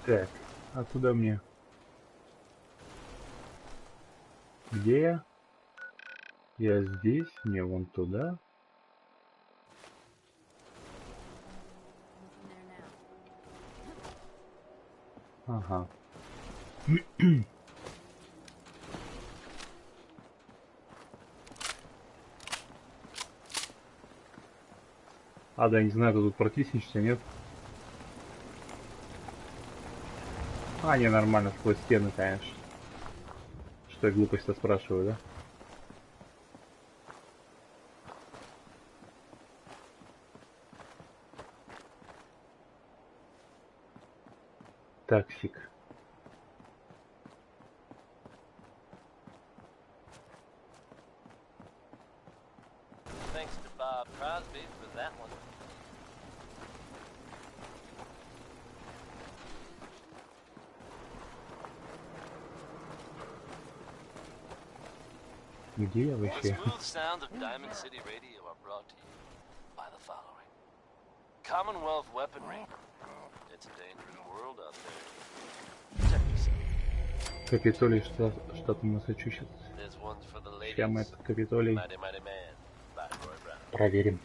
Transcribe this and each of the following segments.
Так, а куда мне? Где я? Я здесь, мне вон туда. Ага. А, да, не знаю, ты тут протиснешься, нет? А, не, нормально, сквозь стены, конечно. Что я глупость-то спрашиваю, да? Таксик. Thanks to Bob Crosby for that one. Где я The вообще? smooth sounds of Diamond City Radio are brought to you by the following. Commonwealth weaponry. It's a dangerous world out there. Protect yourself. Капитолий, штат Массачусетс. This one's for the Сейчас мы ladies. этот Капитолий Mighty Mighty Man by Roy Brown. проверим.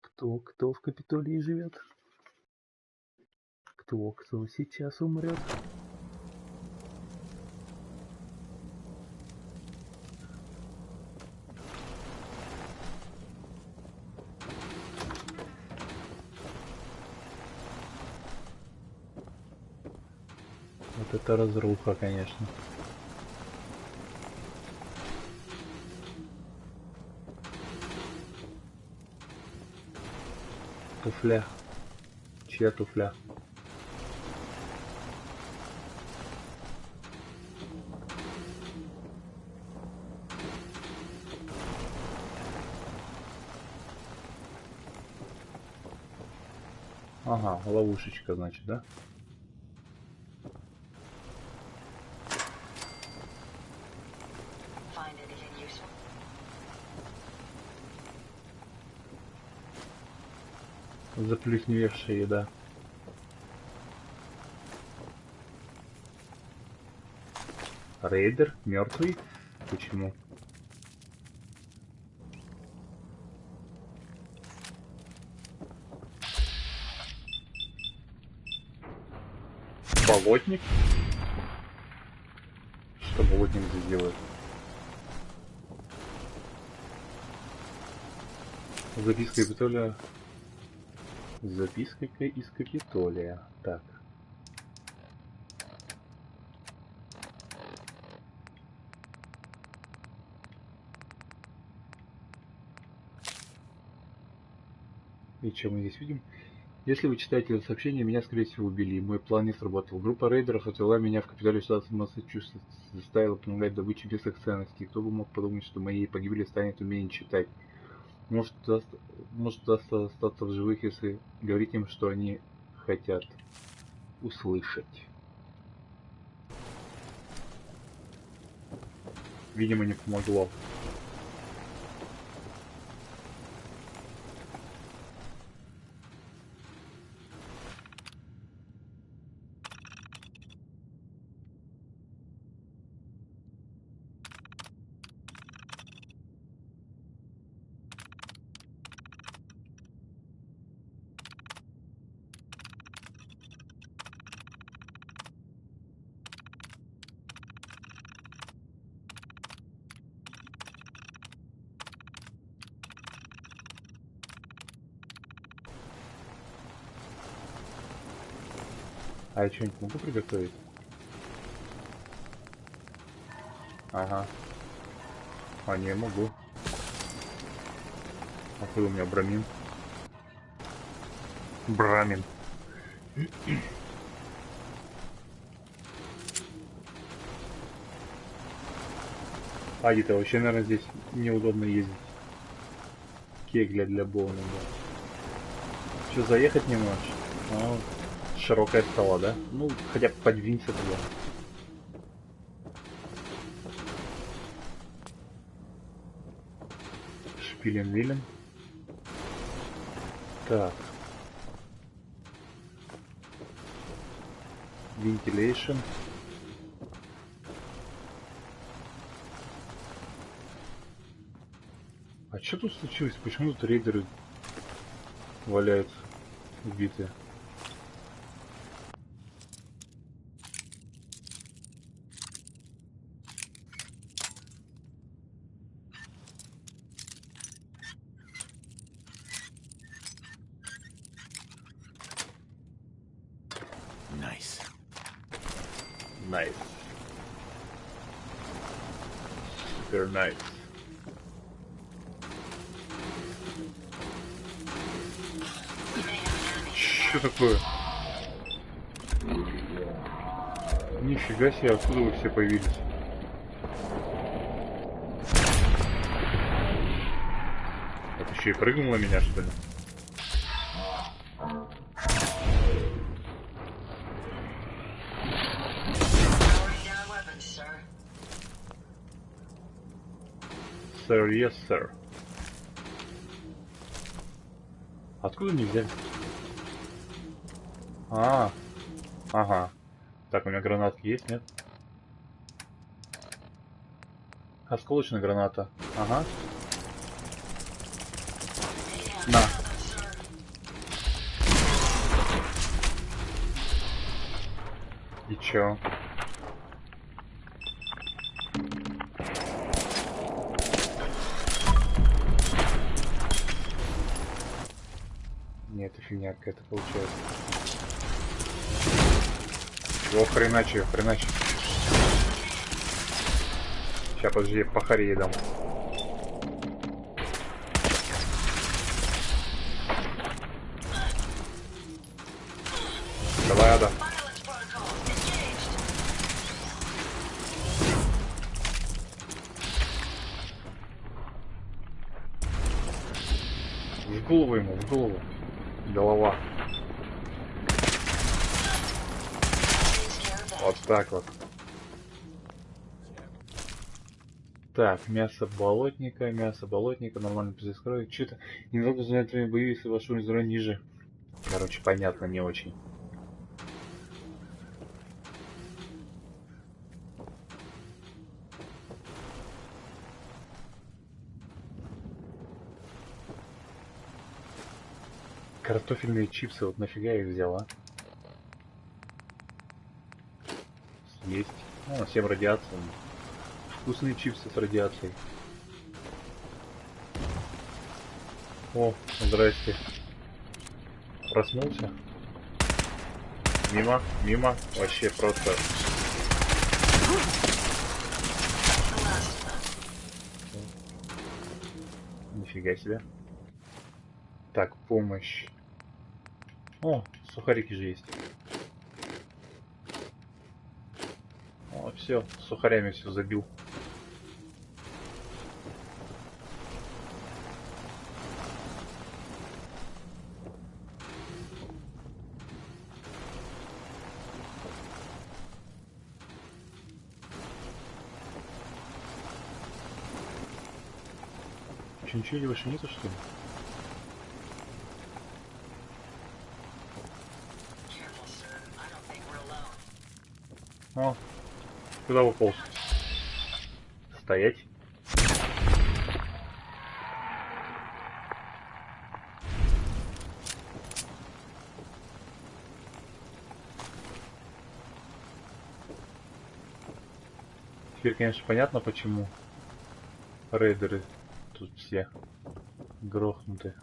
Кто в Капитолии живет? Кто сейчас умрет? Вот это разруха, конечно. Туфля. Чья туфля? Ага, ловушечка, значит, да? Заплесневевшая еда. Рейдер мертвый? Почему? Болотник? Что болотник здесь делает? Записка Капитолия. Записка из Капитолия. Так. И что мы здесь видим? Если вы читаете это сообщение, меня, скорее всего, убили, и мой план не сработал. Группа рейдеров отвела меня в Капитолий штата Массачусетс, заставила помогать добыче местных ценностей. Кто бы мог подумать, что моей погибели станет умение читать. Может удастся остаться в живых, если говорить им, что они хотят услышать. Видимо, не помогло. А я что-нибудь могу приготовить? Ага. А не могу. А какой у меня брамин? Брамин. А где-то вообще, наверное, здесь неудобно ездить. Кегля для боулинга. Что, заехать не можешь? А, Широкая стала, да? Ну, хотя бы подвинься туда. Шпилен-вилен. Так. Ventilation. А что тут случилось? Почему тут рейдеры валяются убитые? Nice. Nice. Super nice. Что такое? Нифига себе, откуда вы все появились? Это еще и прыгнуло меня, что ли? Sir, yes, sir. Откуда они взяли? Ага. Так, у меня гранатки есть, нет? Осколочная граната. Ага. На. И чё? Нет, это фигня какая-то получается. О, хреначи. Сейчас, подожди, я по харе дам. Давай, Ада. В голову ему, в голову. Голова. Вот так вот. Так, мясо болотника, нормально без крови. Что-то немного занять время бои, если ваш уровень здоровья ниже. Короче, понятно, не очень. Картофельные чипсы, вот нафига я их взял, а? Есть. Ну, всем радиациям. Вкусные чипсы с радиацией. О, здрасте. Проснулся? Мимо. Вообще просто... Нифига себе. Так, помощь. О, сухарики же есть. О, все, сухарями все забил. Ничего больше нету, что ли? О, куда уполз? Стоять. Теперь, конечно, понятно, почему рейдеры тут все грохнуты.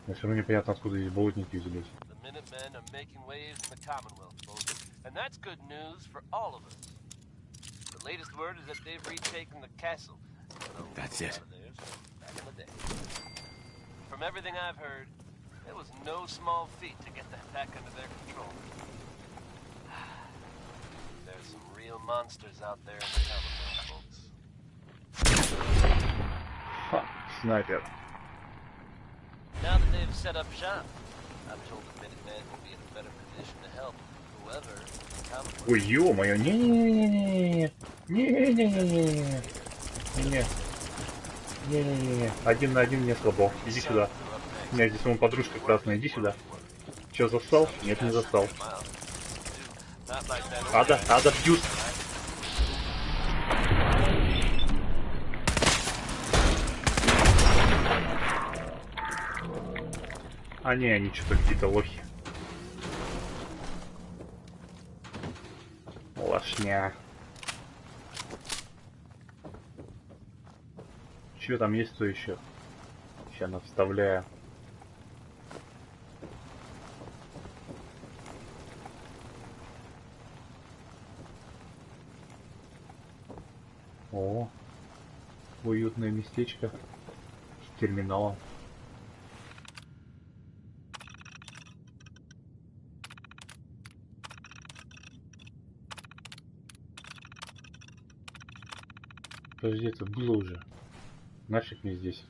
Но все равно непонятно, откуда эти болотники взялись. That's it. From everything I've heard, it was no small feat to get that back under their control. They're There's some real monsters out there in the Commonwealth, folks. Ха, снайпер. Now that they've set up shop, I'm told the Minutemen will be in a better position to help whoever the Commonwealth. Ой, ё-моё, не-не-не-не-не-не. Не-не-не-не-не. Не-не-не-не. Один на один мне слабо. Иди сюда. У меня здесь вон подружка красная, иди сюда. Че, застал? Нет, не застал. Ада, фьюз. А не, они что-то какие-то лохи. Лошня. Че там есть, то еще? Сейчас навставляю. О, уютное местечко с терминалом. Подожди, это было уже. Нафиг мне здесь.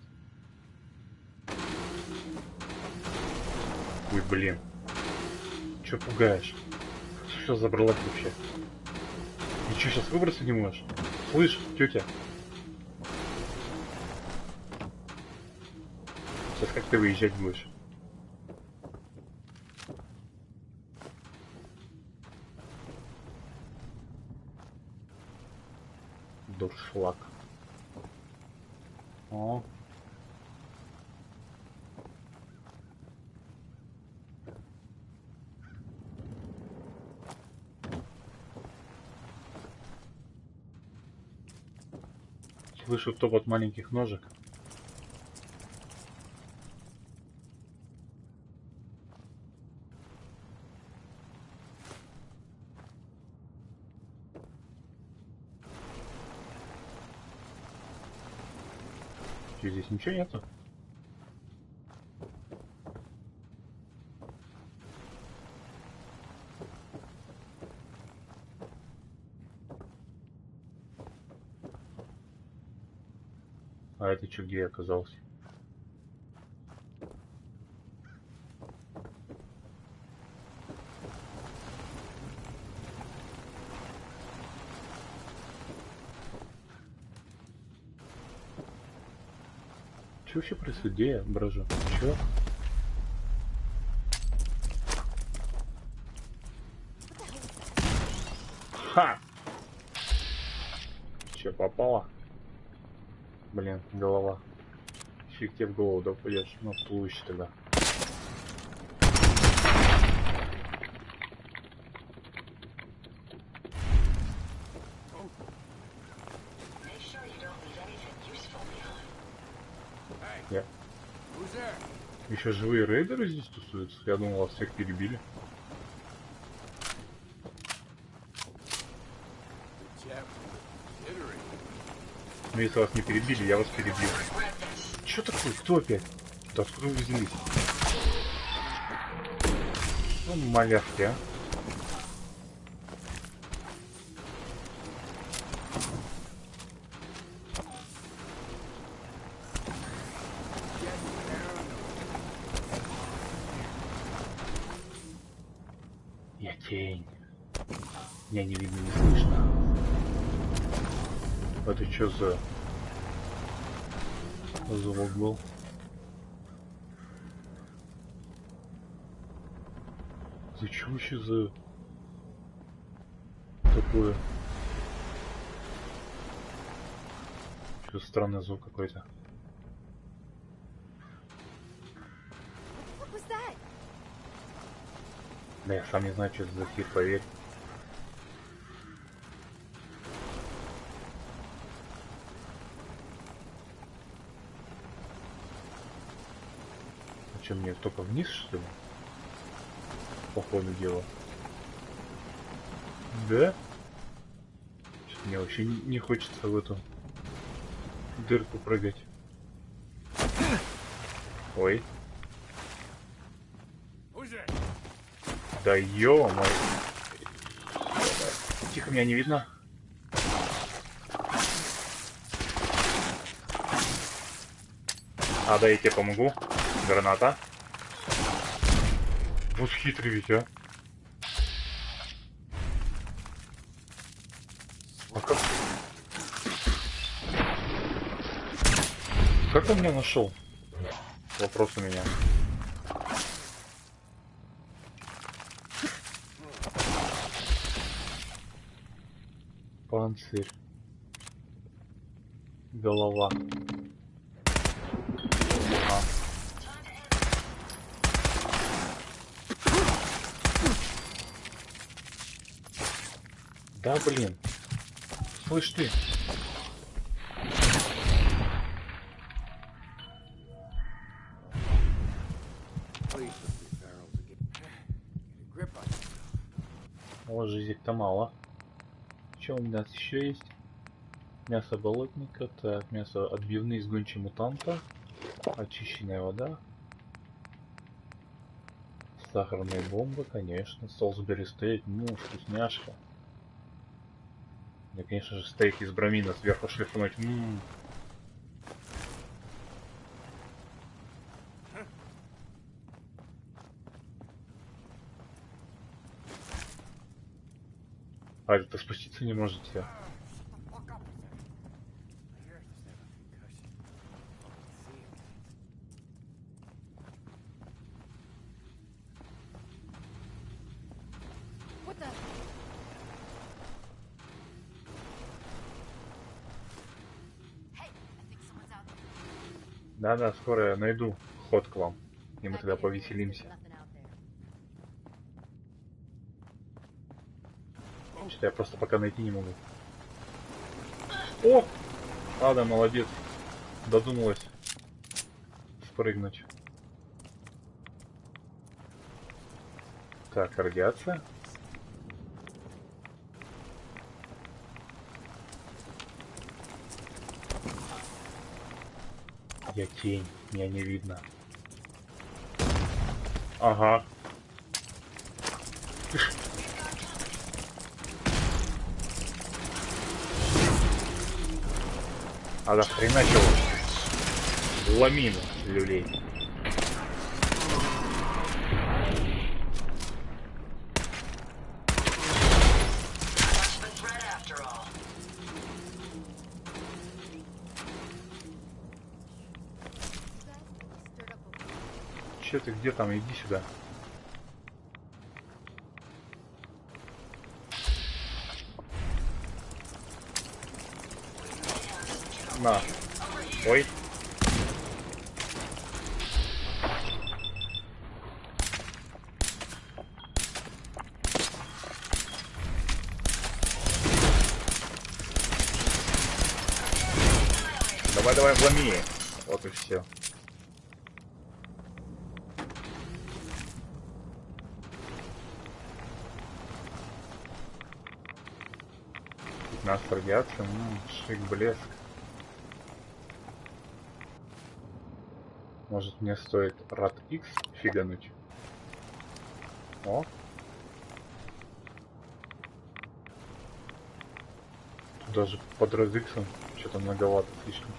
Ой, блин. Чё пугаешь? Что забралась вообще? И чё, сейчас выбраться не можешь? Слышь, тетя. Сейчас как ты выезжать будешь? Дуршлаг. О. Слышу топот маленьких ножек. Что, здесь ничего нету? А это что, где я оказался? Что вообще происходит? Где я брожу? Чё? Ха! Че, попало? Блин, голова. Фиг тебе в голову да упадешь. Ну, туловище тогда. Я. Еще живые рейдеры здесь тусуются? Я думал, вас всех перебили. Но если вас не перебили, я вас перебил. Че такое? Кто опять? Да откуда вы взялись? Ну, малявки, а. Я тень. Меня не видно, не слышно. Это что за звук был? За что вообще за такое? Что странный звук какой-то. Да я сам не знаю, что это за хит, поверь. А что, мне только вниз, что ли? По ходу дела. Да? Что-то мне вообще не хочется в эту дырку прыгать. Ой. Да ё-моё. тихо, меня не видно. А, да, я тебе помогу. Граната. Вот хитрый ведь, а. А как он меня нашел? Вопрос у меня. Панцирь. Голова. А. Да, блин. Слышь ты. О, жизнь-то мало. Что у нас еще есть? Мясо болотника, так, мясо отбивные из гончей мутанта, очищенная вода, сахарная бомба, конечно, солсбери стейк, вкусняшка. Да, конечно же, стейк из бромина сверху шлифнуть, А это спуститься не можете? What the? Hey, I think someone's out there. Да-да, скоро я найду ход к вам, и мы тогда Back in here, повеселимся. there's nothing out there. Что-то я просто пока найти не могу. О! Ада, молодец. Додумалась спрыгнуть. Так, радиация. Я тень, меня не видно. Ага. А да хреначил. Ламину, люлей. Stirred up a Че ты, где там? Иди сюда. На. Ой. Давай, давай, вломи. Вот и все. Нас радиация, шик, блеск. Может, мне стоит рад X фигануть? О. Тут даже под рад X что-то многовато слишком.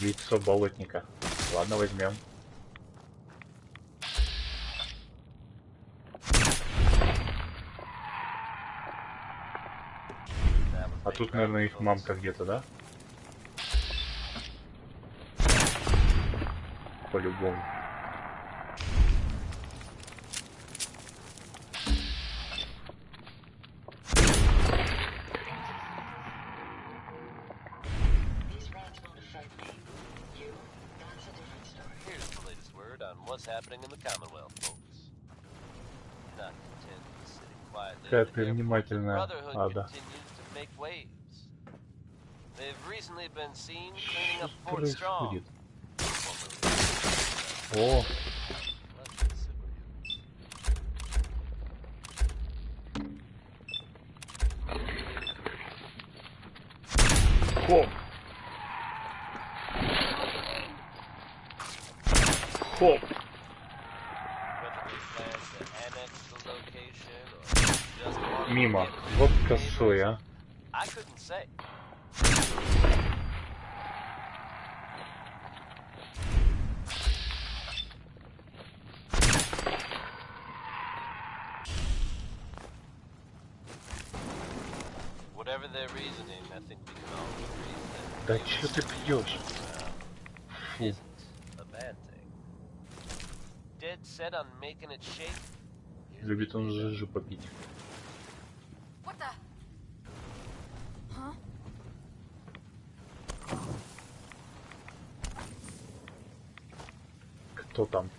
Яйцо болотника. Ладно, возьмем. А тут, наверное, их мамка где-то, да? По-любому. Here's the latest word on what's happening in the Commonwealth, folks. Not content with sitting quietly Какая at the ты airport, the внимательная, Brotherhood Ада. continues to make waves. They've recently been seen cleaning up Что Fort Strong. происходит? О, Хоп. Хоп. Мимо. Вот косой, а. I couldn't say. Whatever their reasoning, I think we can all agree that Да чё ты пьешь? Фу. isn't a bad thing. Dead set on making it shake. Любит он жижу попить. What the? Huh? Кто там?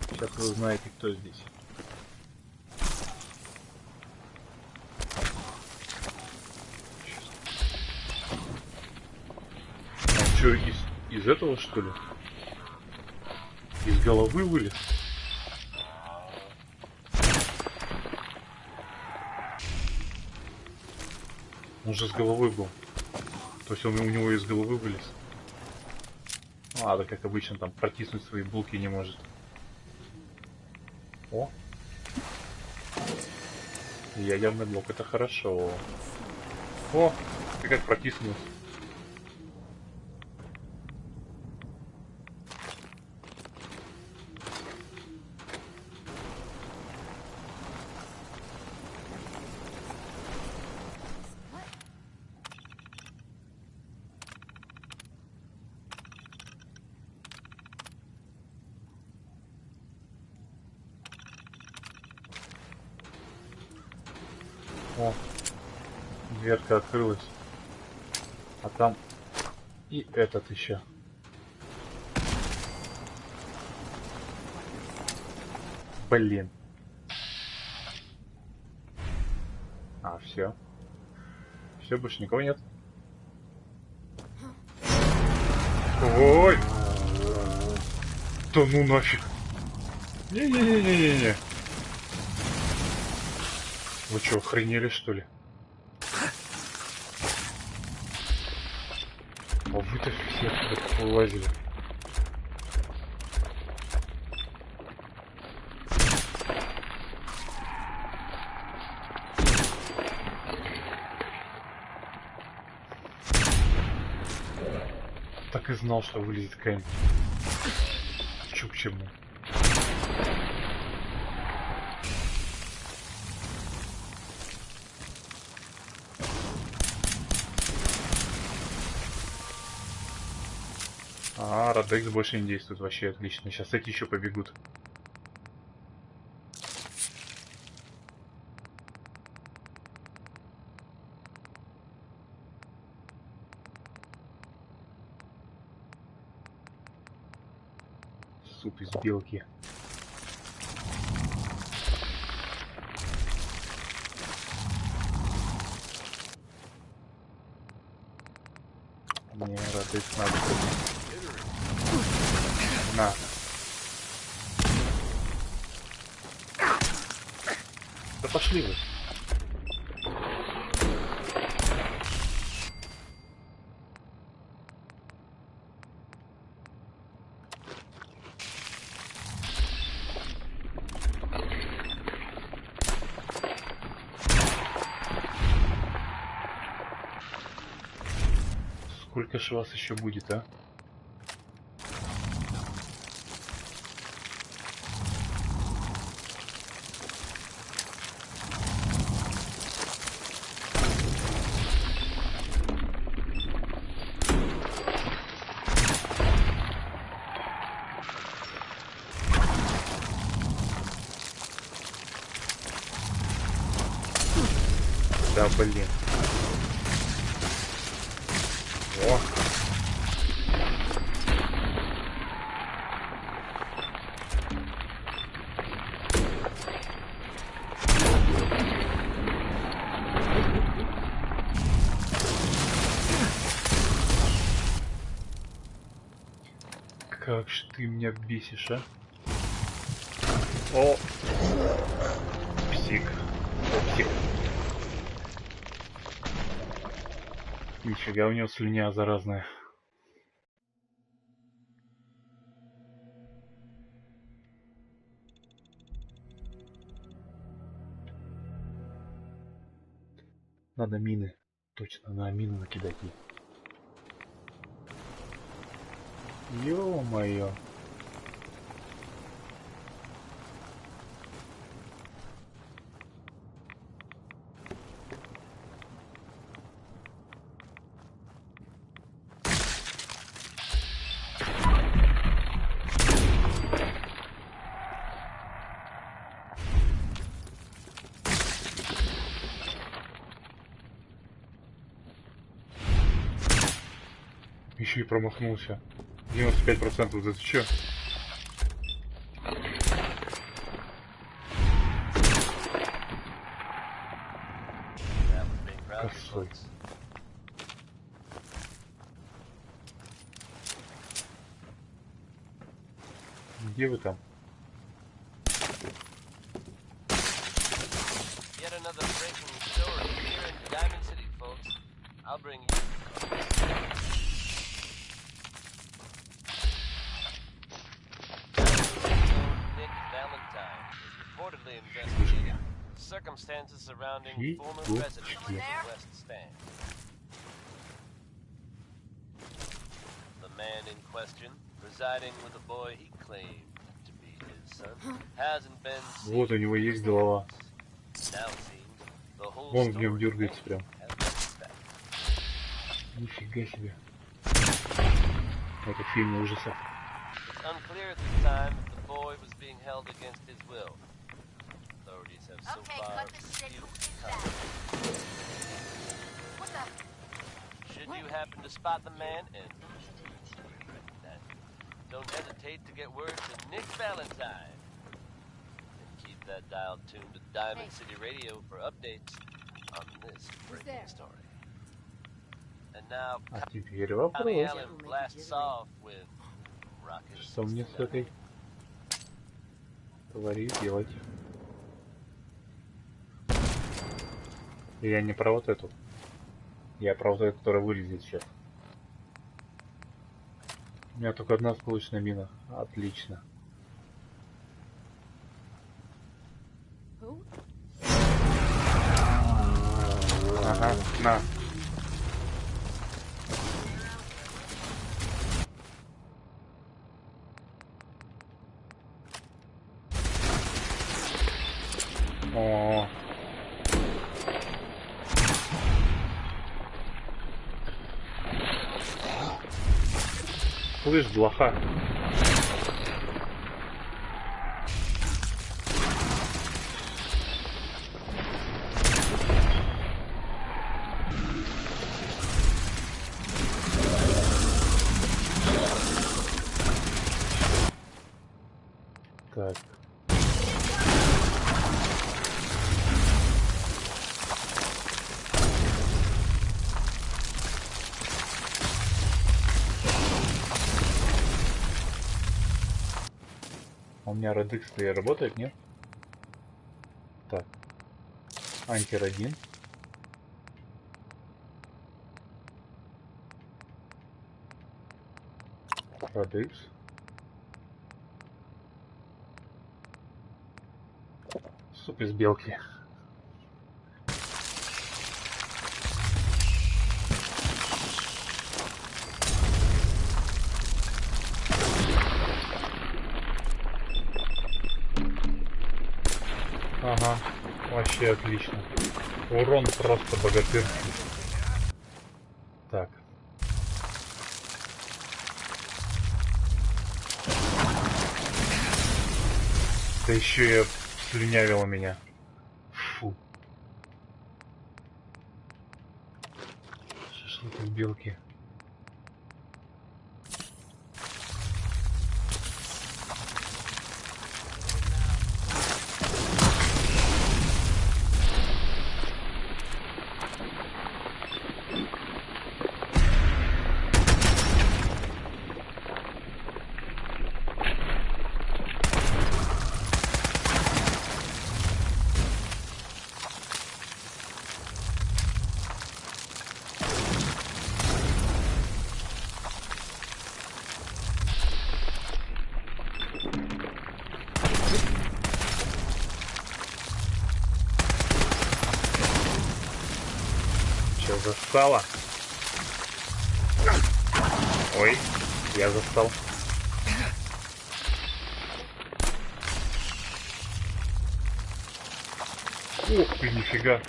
Сейчас вы узнаете, кто здесь. Он что, из этого, что ли? Из головы вылез? Он же с головой был. То есть он у него из головы вылез. А, да как обычно, там протиснуть свои булки не может. О! Ядерный блок, это хорошо. О! Ты как протиснулся. О, дверка открылась. А там и этот еще. Блин. А, все. Все, больше никого нет. Ой! Да ну нафиг. Не-не-не-не-не-не. Вы что, охренели, что ли? А вы-то все вылазили. Так и знал, что вылезет какая-нибудь чукчему. А, Радекс больше не действует, вообще отлично. Сейчас эти еще побегут. Суп из белки. Не, Радекс надо. На. Да пошли вы. Сколько ж вас еще будет, а? Да, блин. О. Как ж ты меня бесишь, а? О! Псик. О, псик. Нифига, у него слюня заразная. Надо мины. Точно, надо мины накидать ей. Ё-моё. Еще и промахнулся. 95%, это чё? Косой. Где вы там? Yet another breaking story here in Diamond City, folks. I'll bring you. Nick Valentine is reportedly investigating circumstances surrounding former residents of West Stand. The man in question, residing with a boy he claimed to be his son, hasn't been seen. Вот у него есть голова. Now it seems the whole Вон в нем story дергается прям. has been suspected. Нифига себе. Это фильм ужасов. It's unclear at this time if the boy was being held against his will. Authorities have so Okay, far cut the shit. Who refused is to that? comment. What the? Should you happen to spot the man and don't hesitate to get word to Nick Valentine. And keep that dial tuned to Diamond City Radio for updates on this breaking story. And now, А теперь Connie вопрос. Allen blasts off with Rocket Что мне с 69. этой тварью делать? Я не про вот эту. Я про вот эту, которая вылезет сейчас. У меня только одна сполучная мина. Отлично. Ага, на. О. Слышь, блоха. Так. У меня Red работает, нет? Так. Антирадин. Red. Суп из белки. Ага, вообще отлично. Урон просто богатырский. Так. Да еще и слюнявило меня. Фу. Шашлык из белки. Застала. Ой, я застал. Ух ты, нифига.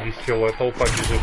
Веселая толпа бежит.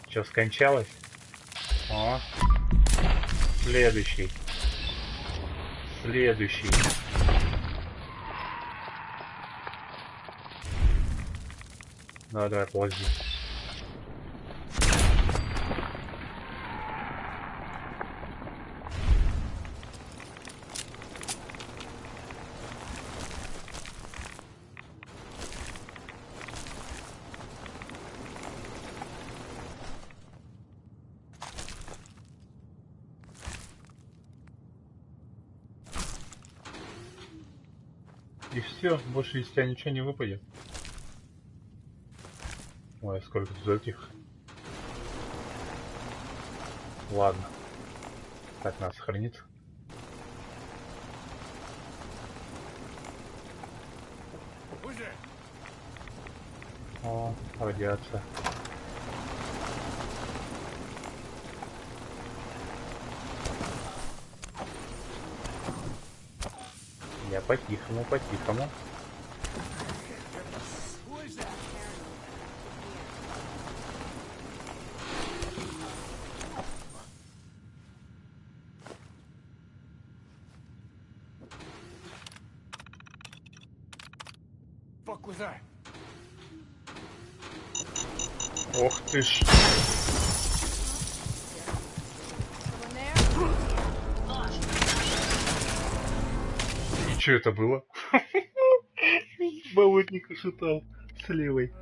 Что, скончалась? О, следующий. Следующий. Давай, ползи. И все, больше из тебя ничего не выпадет. Ой, сколько тут этих. Ладно. Так, надо сохраниться. О, радиация. Я по-тихому, по-тихому. Ох ты ж. И что это было? Болотника шатал с левой.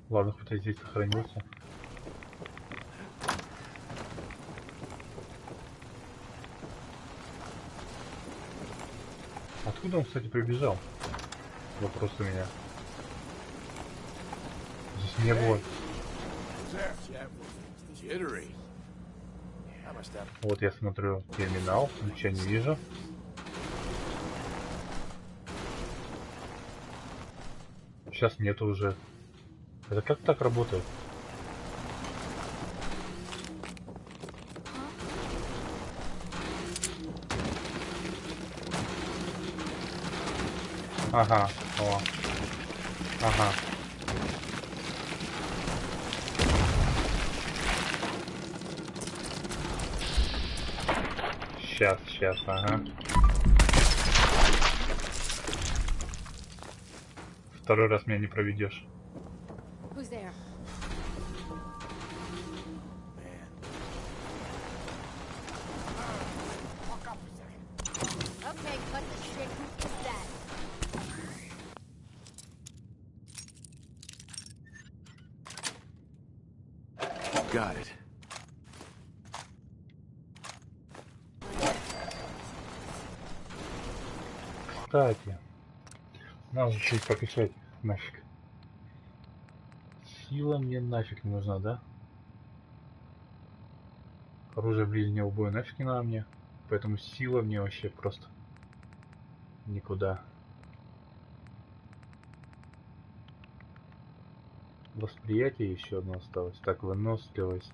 Ладно, хоть я здесь сохранился. Откуда он, кстати, прибежал? Вопрос у меня. Здесь не было. Вот я смотрю терминал, ничего не вижу. Сейчас нету уже. Это как так работает? Ага, о. Ага. Сейчас, ага. Второй раз меня не проведешь. Who's there? Okay, cut the shit. Who is that? Got it. Кстати, надо же чуть покачать. Нафиг. Сила мне нафиг не нужна, да? Оружие ближнего боя нафиг не надо мне. Поэтому сила мне вообще просто никуда. Восприятие еще одно осталось. Так, выносливость.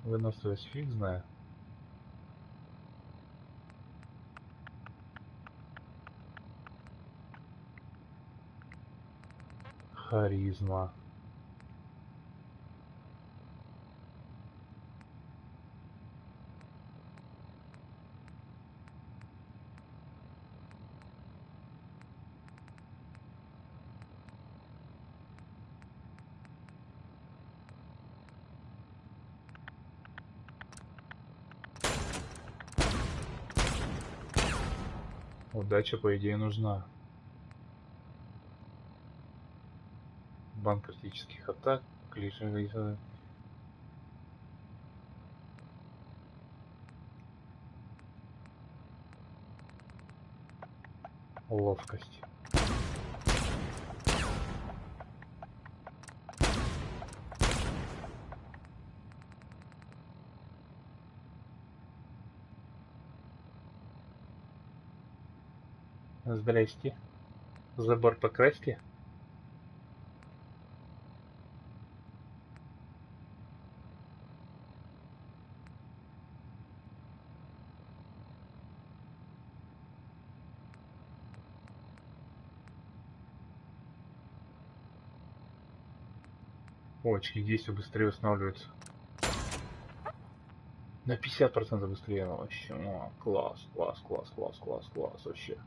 Выносливость фиг знаю. Харизма. Удача, по идее, нужна. Банк критических атак, клише. Ловкость. Здрасте. Забор покрасьте. О, очки действия быстрее восстанавливаются. На 50% быстрее, ну, вообще. О, класс, класс, класс, класс, класс, класс, вообще.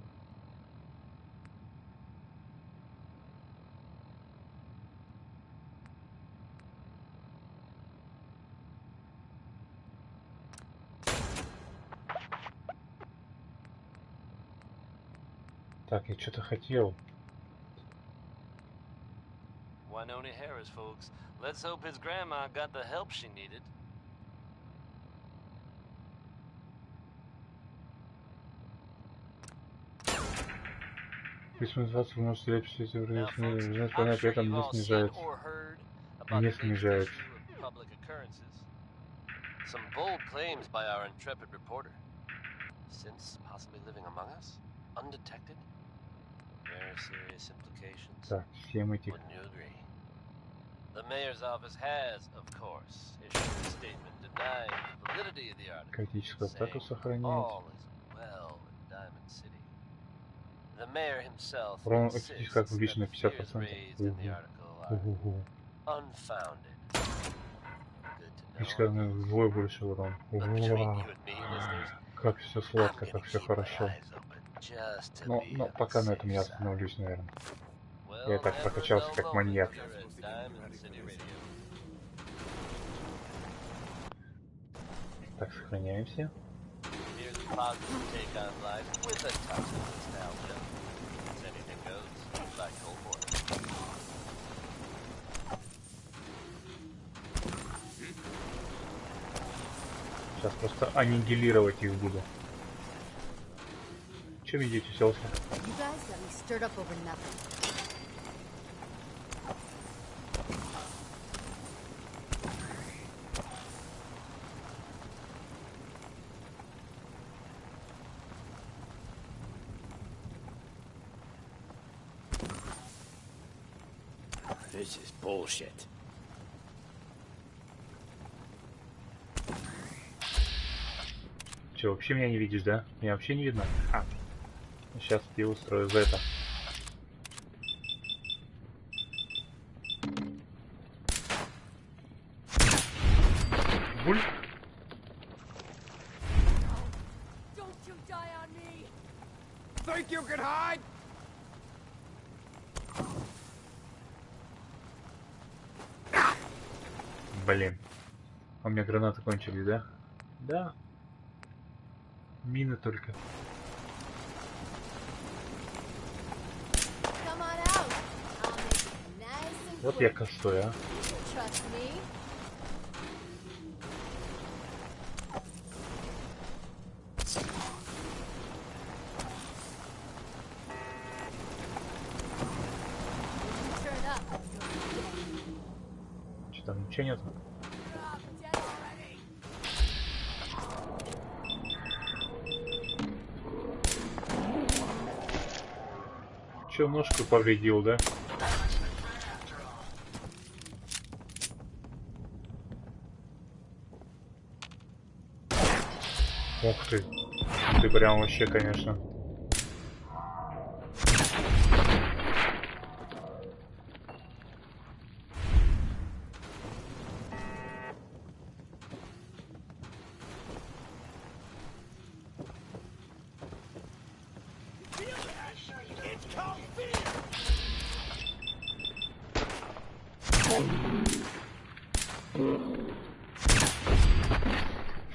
Так, я что-то хотел. Winona Harris, folks. Let's hope his grandma got the help she needed. Высмеиваться может стрелять все эти Now, folks, узнать, I'm при sure этом you've не all seen снижается. or heard about Не the latest снижается. issue of Public Occurrences. Some bold claims by our intrepid reporter. Since possibly living among us, undetected. Very serious implications. Так, 7 этих. Wouldn't you agree? The mayor's office has, of course, issued a statement denying the validity of the article, Критическую атаку saying сохраняет. all is well in Diamond City. The mayor himself Урон критическая insists that публично the fears 50%. raised in the article are Угу. unfounded. Good to Критическая know. вдвое больше урон. But between Уа, you and me, listeners, как все I'm сладко, gonna как все keep my хорошо. eyes open just to Но be on the пока на safe этом я side. остановлюсь, наверное. Я Well, так never a прокачался, dull как moment маньяк. here at Diamond City Radio. Так, сохраняемся. Here's a positive take on life with a touch of nostalgia. As anything goes, like old boy. Сейчас просто аннигилировать их буду. Чем идите, селся? You guys got me stirred up over nothing. This is bullshit. Че, вообще меня не видишь, да? Меня вообще не видно? А. Сейчас я устрою за это. Буль. Don't you die on me! Think you can hide? Блин. У меня гранаты кончились, да? Да. Мины только. Come on out! I'll make it nice and Вот я quick. косой, а. You can trust me. When you turn up, you'll be dead. Что там, ничего нету? I'm dead already. Че, ножку повредил, да? Ух ты. Ты прям вообще, конечно.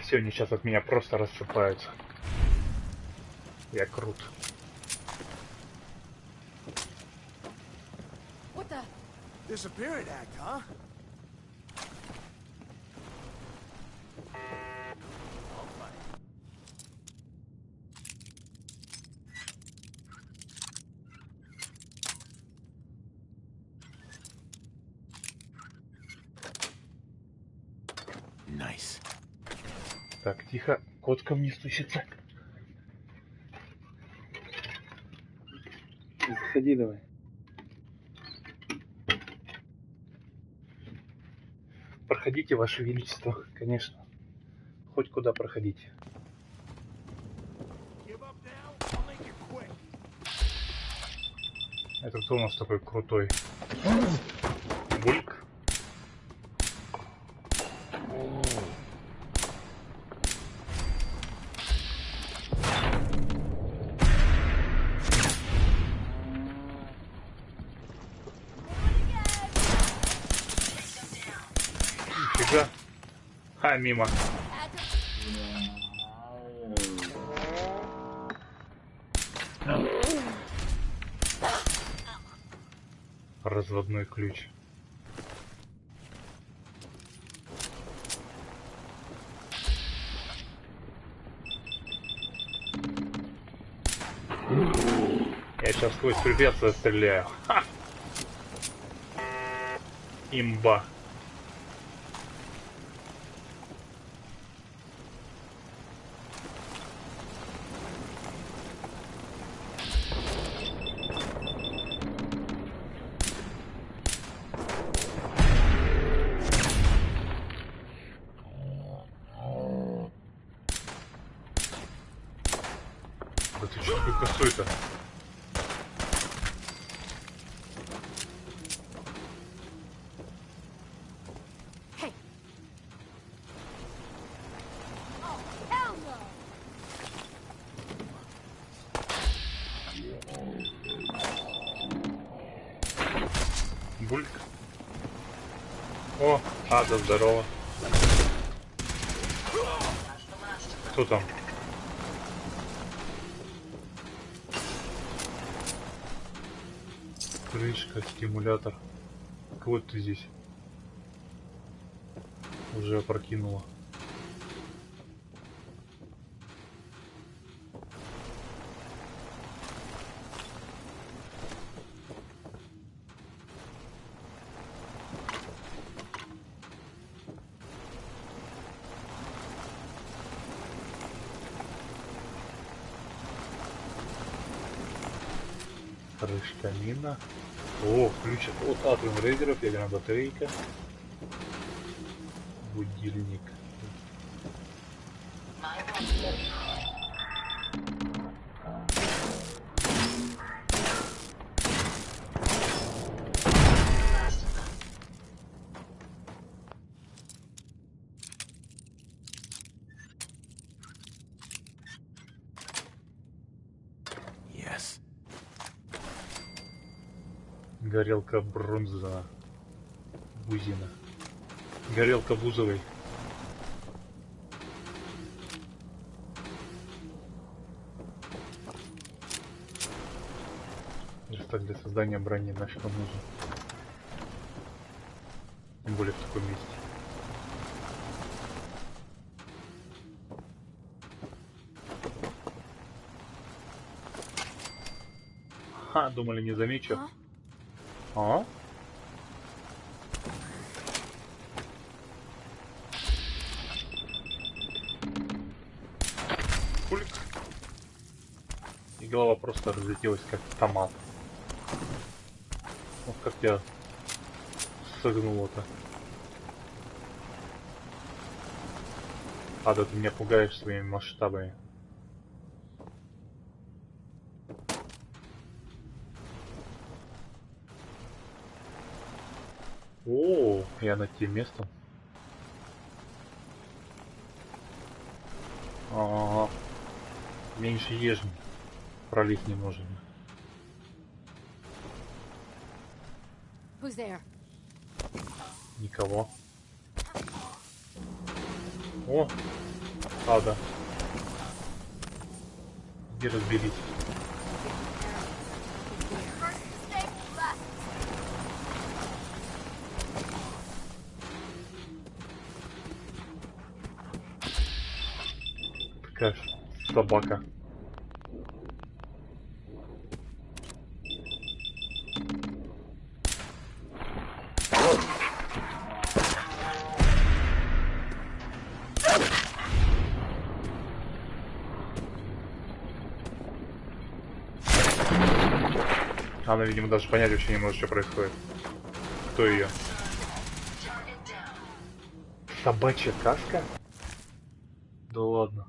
Все, они сейчас от меня просто рассыпаются. Я крут. Disappearing act, huh? Nice. Так, тихо, кот ко мне стучится. Заходи давай. Проходите, Ваше Величество, конечно. Хоть куда проходите. Это кто у нас такой крутой? Бульк? Нифига. Ха, мимо. Разводной ключ. Я сейчас сквозь препятствия стреляю. Ха! Имба. Да ты что такой косой-то? Бульк. О, Ада, здорово. Кто там? Крышка, стимулятор. Кого ты здесь? Уже опрокинула. Крышка, мина. О, ключ от атом рейдеров, ядерная батарейка. Будильник. Yes. Горелка бронза. Бузина. Горелка бузовой. Верстак для создания брони нафиг он нужен. Тем более в таком месте. Ха, думали не замечу. А? Пульк. И голова просто разлетелась как томат. Вот как тебя согнуло-то. А, да ты меня пугаешь своими масштабами. О, я над тем местом. Меньше ежни. Пролить не можем. Who's there? Никого. О, Ада. Иди разберись. Как собака. Она, видимо, даже понять вообще не может, что происходит. Кто ее? Собачья каска? Да ладно.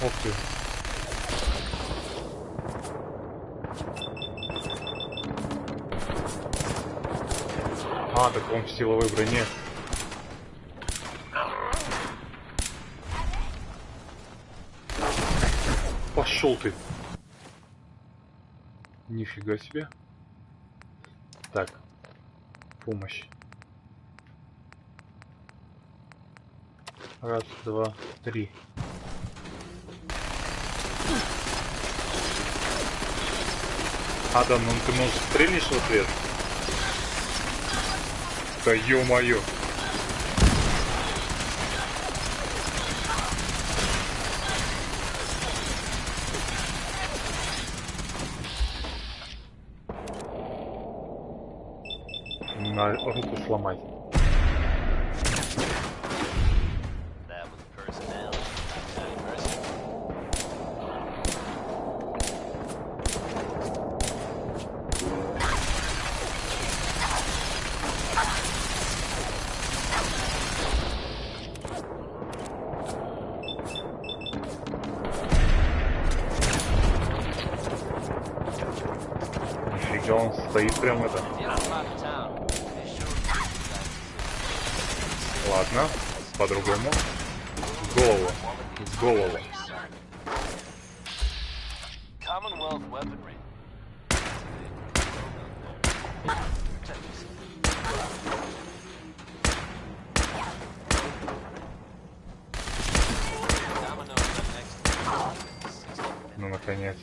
Ух ты. А, так он в силовой броне. Пошел ты. Нифига себе. Так. Помощь. Раз, два, три. Адам, ну ты, может, стрельнешь в ответ? Да ё-моё. На руку сломать. That was personality. Not person. Нифига, он стоит прям это. Ладно, по-другому. В голову. В голову. Commonwealth weaponry. Ну, наконец.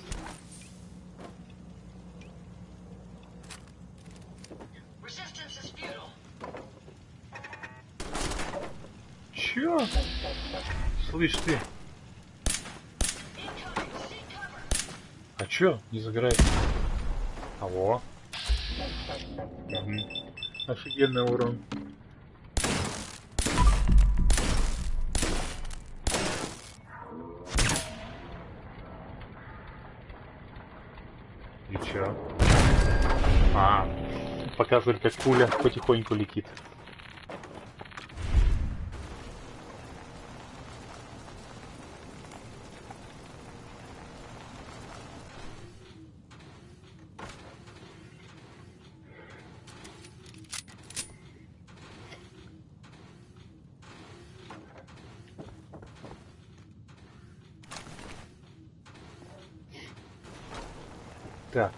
Чё? Слышь ты. А чё? Не загорает. А во. Угу. Офигенный урон. И чё? А, показывает, как пуля потихоньку летит. Так.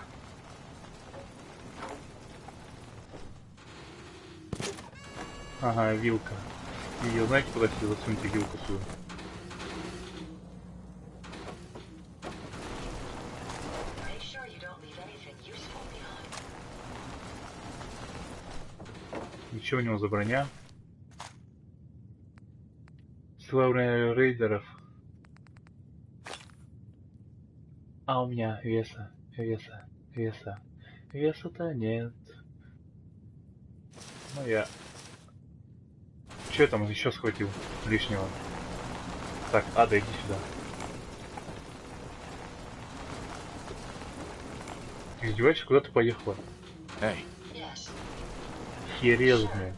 Ага, вилка. И знаете, куда себе засуньте вилку свою? И что у него за броня? Славные рейдеров. А у меня веса-то нет. Ну я... Че я там еще схватил лишнего? Так, Ада, иди сюда. Ты издеваешься? Куда ты поехала? Hey. Херезная.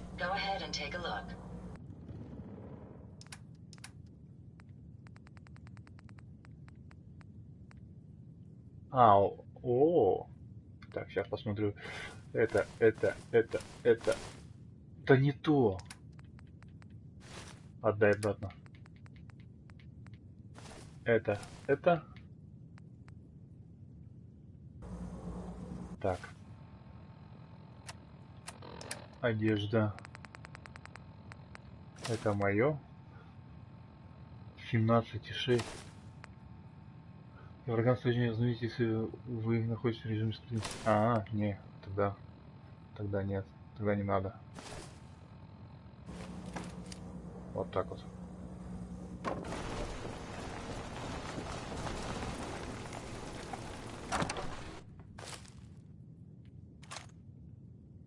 А, о. Так, сейчас посмотрю. Это. Да не то. Отдай обратно. Это. Так. Одежда. Это мое. 17,6. Врагам сложнее узнать, если вы находитесь в режиме скрин. Не, тогда нет, тогда не надо. Вот так вот.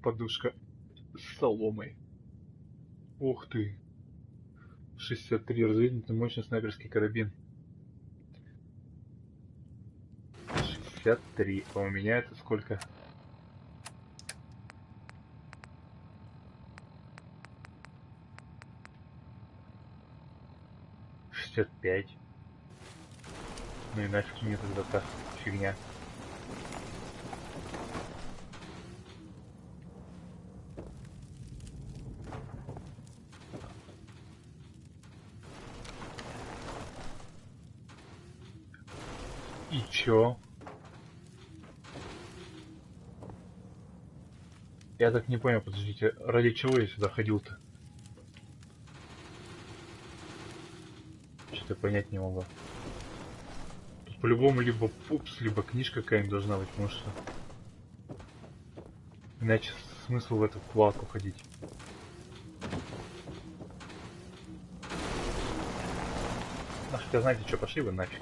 Подушка с соломой. Ух ты. 63 разрядный мощный снайперский карабин. 63. А у меня это сколько? — 65. Ну и нафиг мне тогда та фигня. И чё? Я так не понял, подождите, ради чего я сюда ходил-то? Что-то понять не могу. Тут по-любому либо пупс, либо книжка какая-нибудь должна быть, потому что... Иначе смысл в эту кваку ходить. Ну, хотя знаете что, пошли вы нафиг.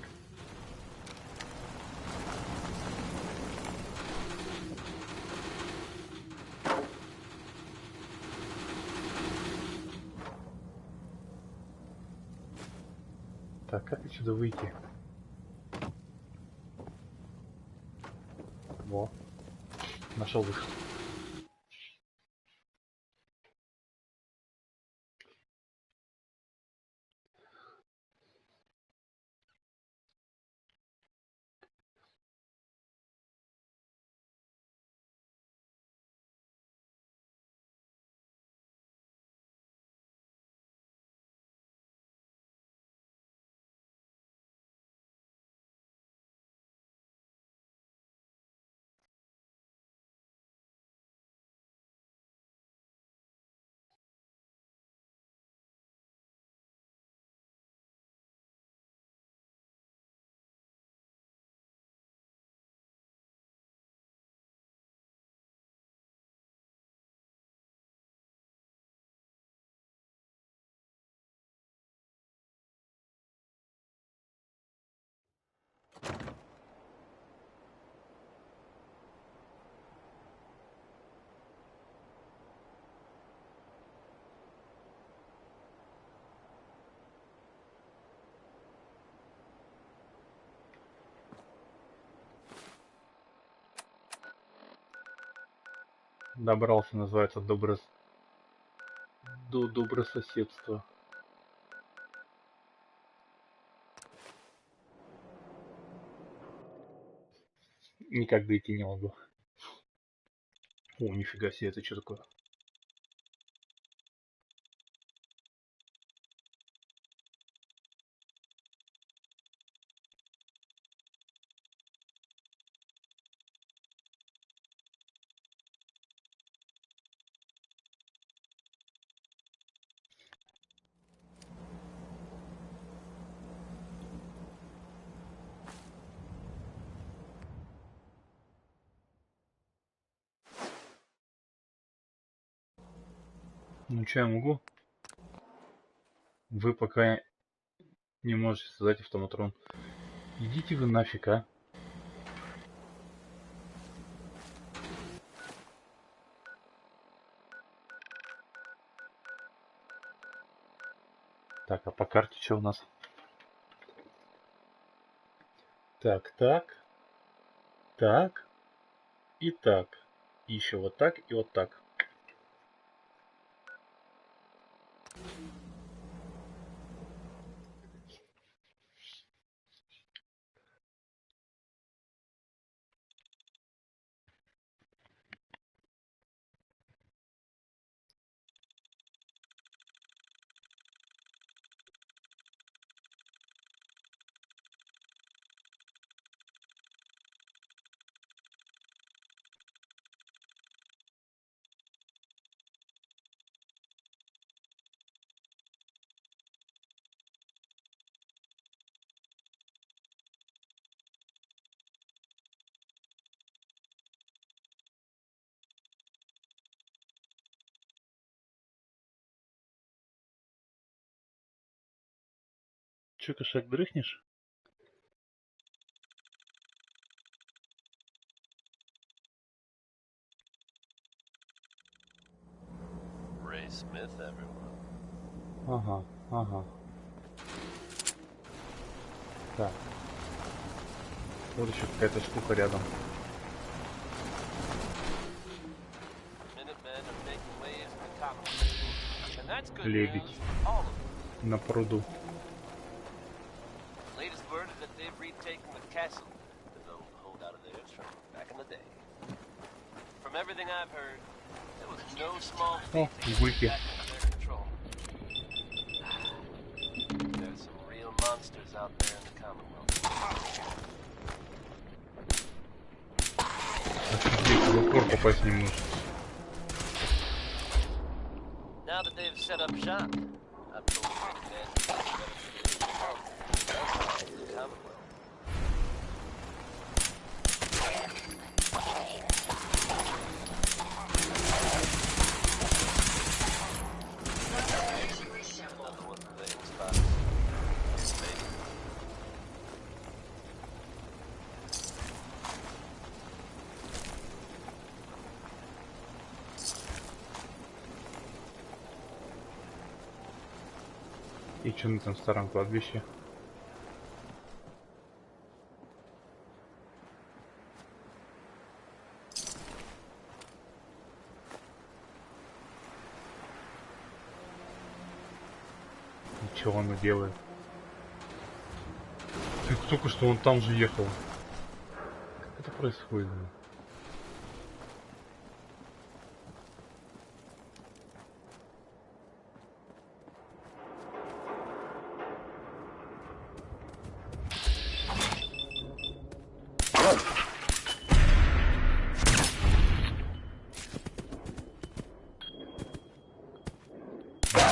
Так, как отсюда выйти? Во. Нашел выход. Добрался, называется, до добрососедства. Никак дойти не могу. О, нифига себе, это что такое? Ну что я могу? Вы пока не можете создать автоматрон. Идите вы нафиг, а. Так, а по карте что у нас? Так, так и так. И еще вот так и вот так. Че, кошак, дрыхнешь? Ray Smith, everyone. Ага, ага. Так. Вот еще какая-то штука рядом. Minutemen are making waves in the Commonwealth. And that's good Лебедь. news for all of them. На пруду. Latest word is that they've retaken the castle that the old holdout of theirs from back in the day. From everything I've heard, there was no small feat to get гульки. it back under their control. There's some real monsters out there in the Commonwealth. Офигеть, в упор попасть не может. Now that they've set up shop, I've told them that the Commonwealth. Another one of the spots. Maybe. И что на этом старом кладбище? Ничего он делает. Так только что он там же ехал. Как это происходит?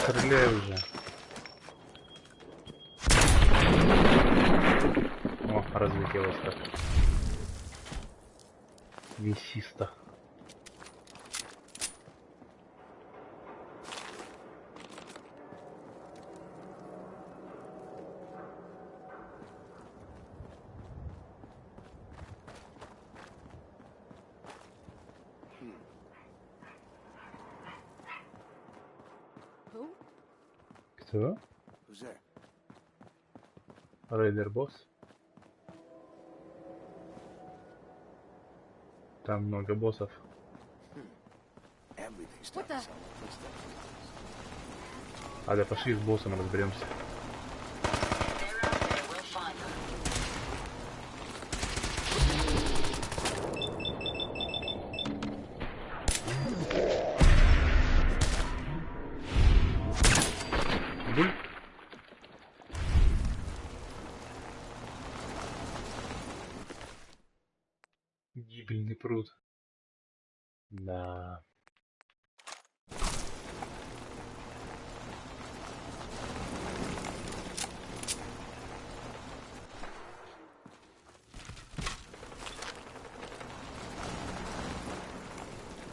Стреляй уже. О, разлетелось так. Весисто. Who? Кто? Who's there? Рейдер босс. Там много боссов. Everything's What the? А да пошли с боссом разберемся. Буль. Гибельный пруд. Да.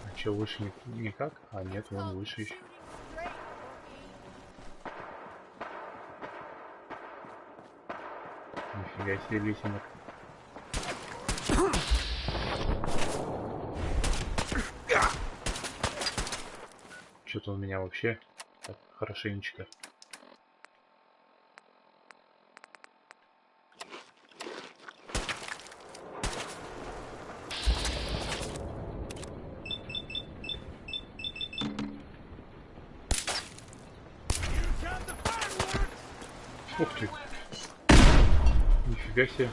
А чё, выше никак? А нет, вон выше еще. Нифига себе лесенок. Что-то он меня вообще так хорошенечко. Ух ты. Нифига себе.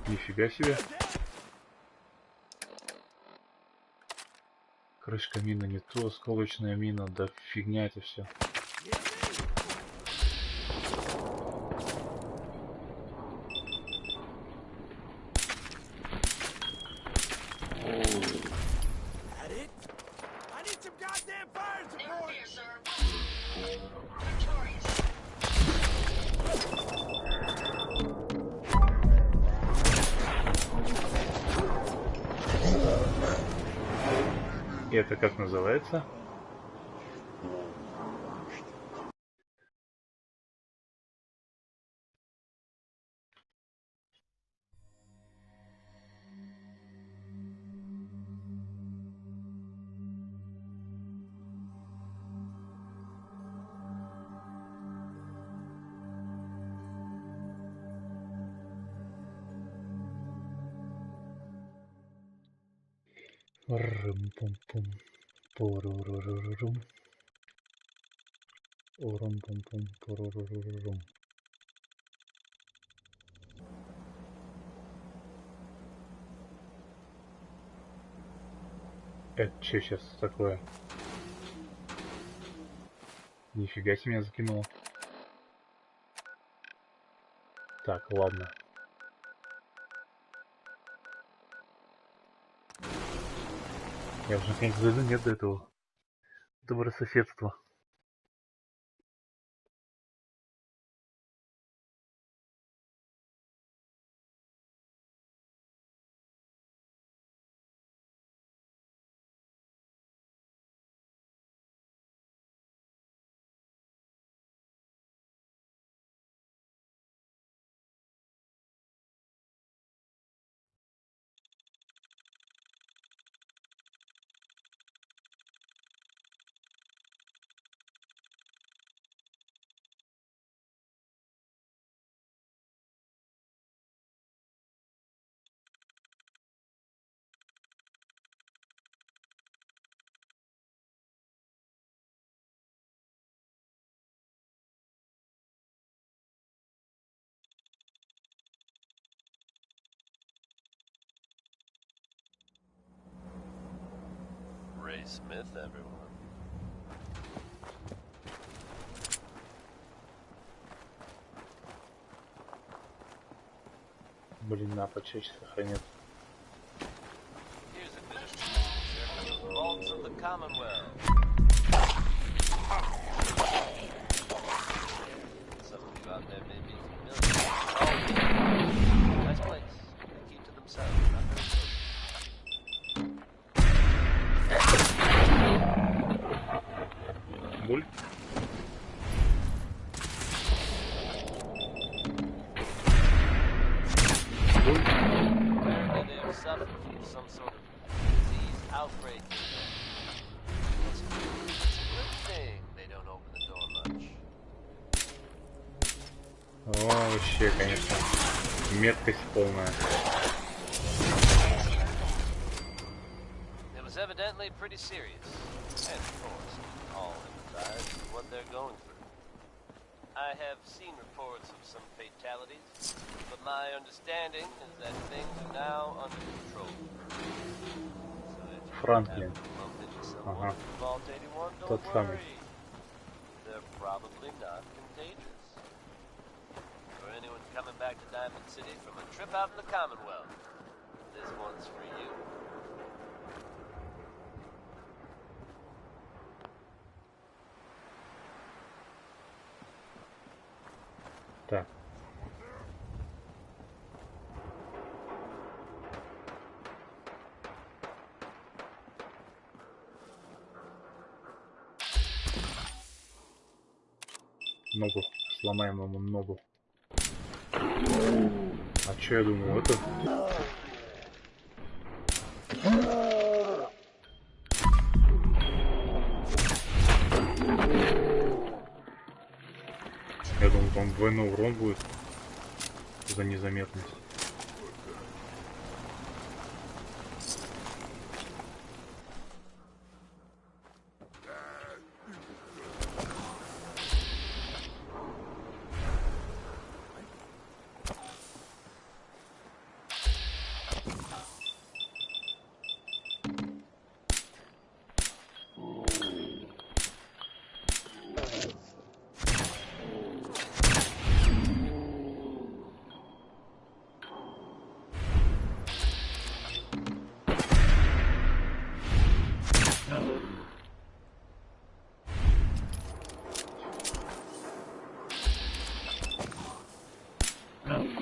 Нифига себе. Крышка мина не то, осколочная мина, да фигня это все. И это как называется? Рым-пум-пум. Пору-ру-ру-ру-рум. Урум-пум-пум. Пору-ру-ру-ру-рум. Это что сейчас такое? Нифига себе меня закинуло. Так, ладно. Я уже наконец дойду, нет до этого добрососедства. Ray Smith, everyone. Блин, на, почаще сохранят. Here's a bit of treasure from the vaults of the Commonwealth. Some of you out there may be familiar. Nice place. They keep to themselves. Not very close. Буль. Apparently they have suffered from some sort of disease outbreak. It's a good thing they don't open the door much. О, вообще, конечно. Меткость полная. It was evidently pretty serious. And of course, all empathize with what they're going through. I have seen reports of some fatalities, but my understanding is that things are now under control. So if you Франклин. happen to bump into Ага. someone from Vault 81, Тот don't самый. worry. They're probably not contagious. For anyone coming back to Diamond City from a trip out in the Commonwealth, this one's for you. Так. Ногу. Сломаем ему ногу. А чё я думал, это? Я думал, там двойной урон будет за незаметность.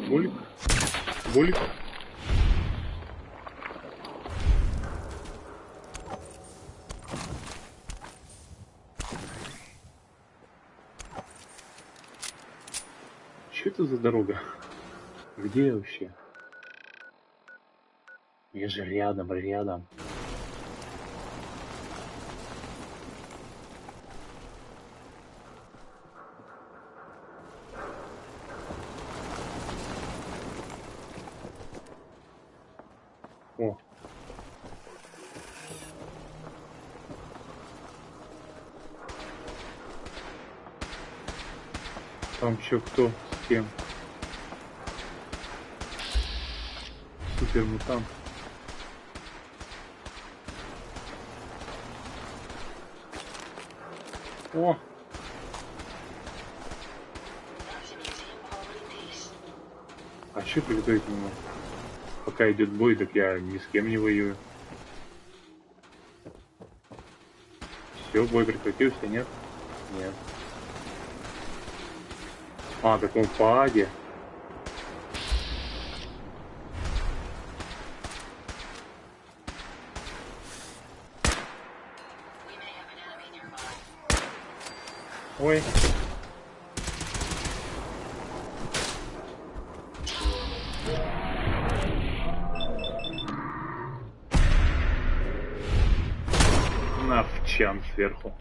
Булик. Булик. Что это за дорога? Где я вообще? Я же рядом, рядом. О. Там чё, кто, с кем? Супер мутант. О! А чё приготовить ему? Пока идет бой, так я ни с кем не воюю. Все, бой прекратился, нет? Нет. А, так он в пааде. Ой. На в чан сверху.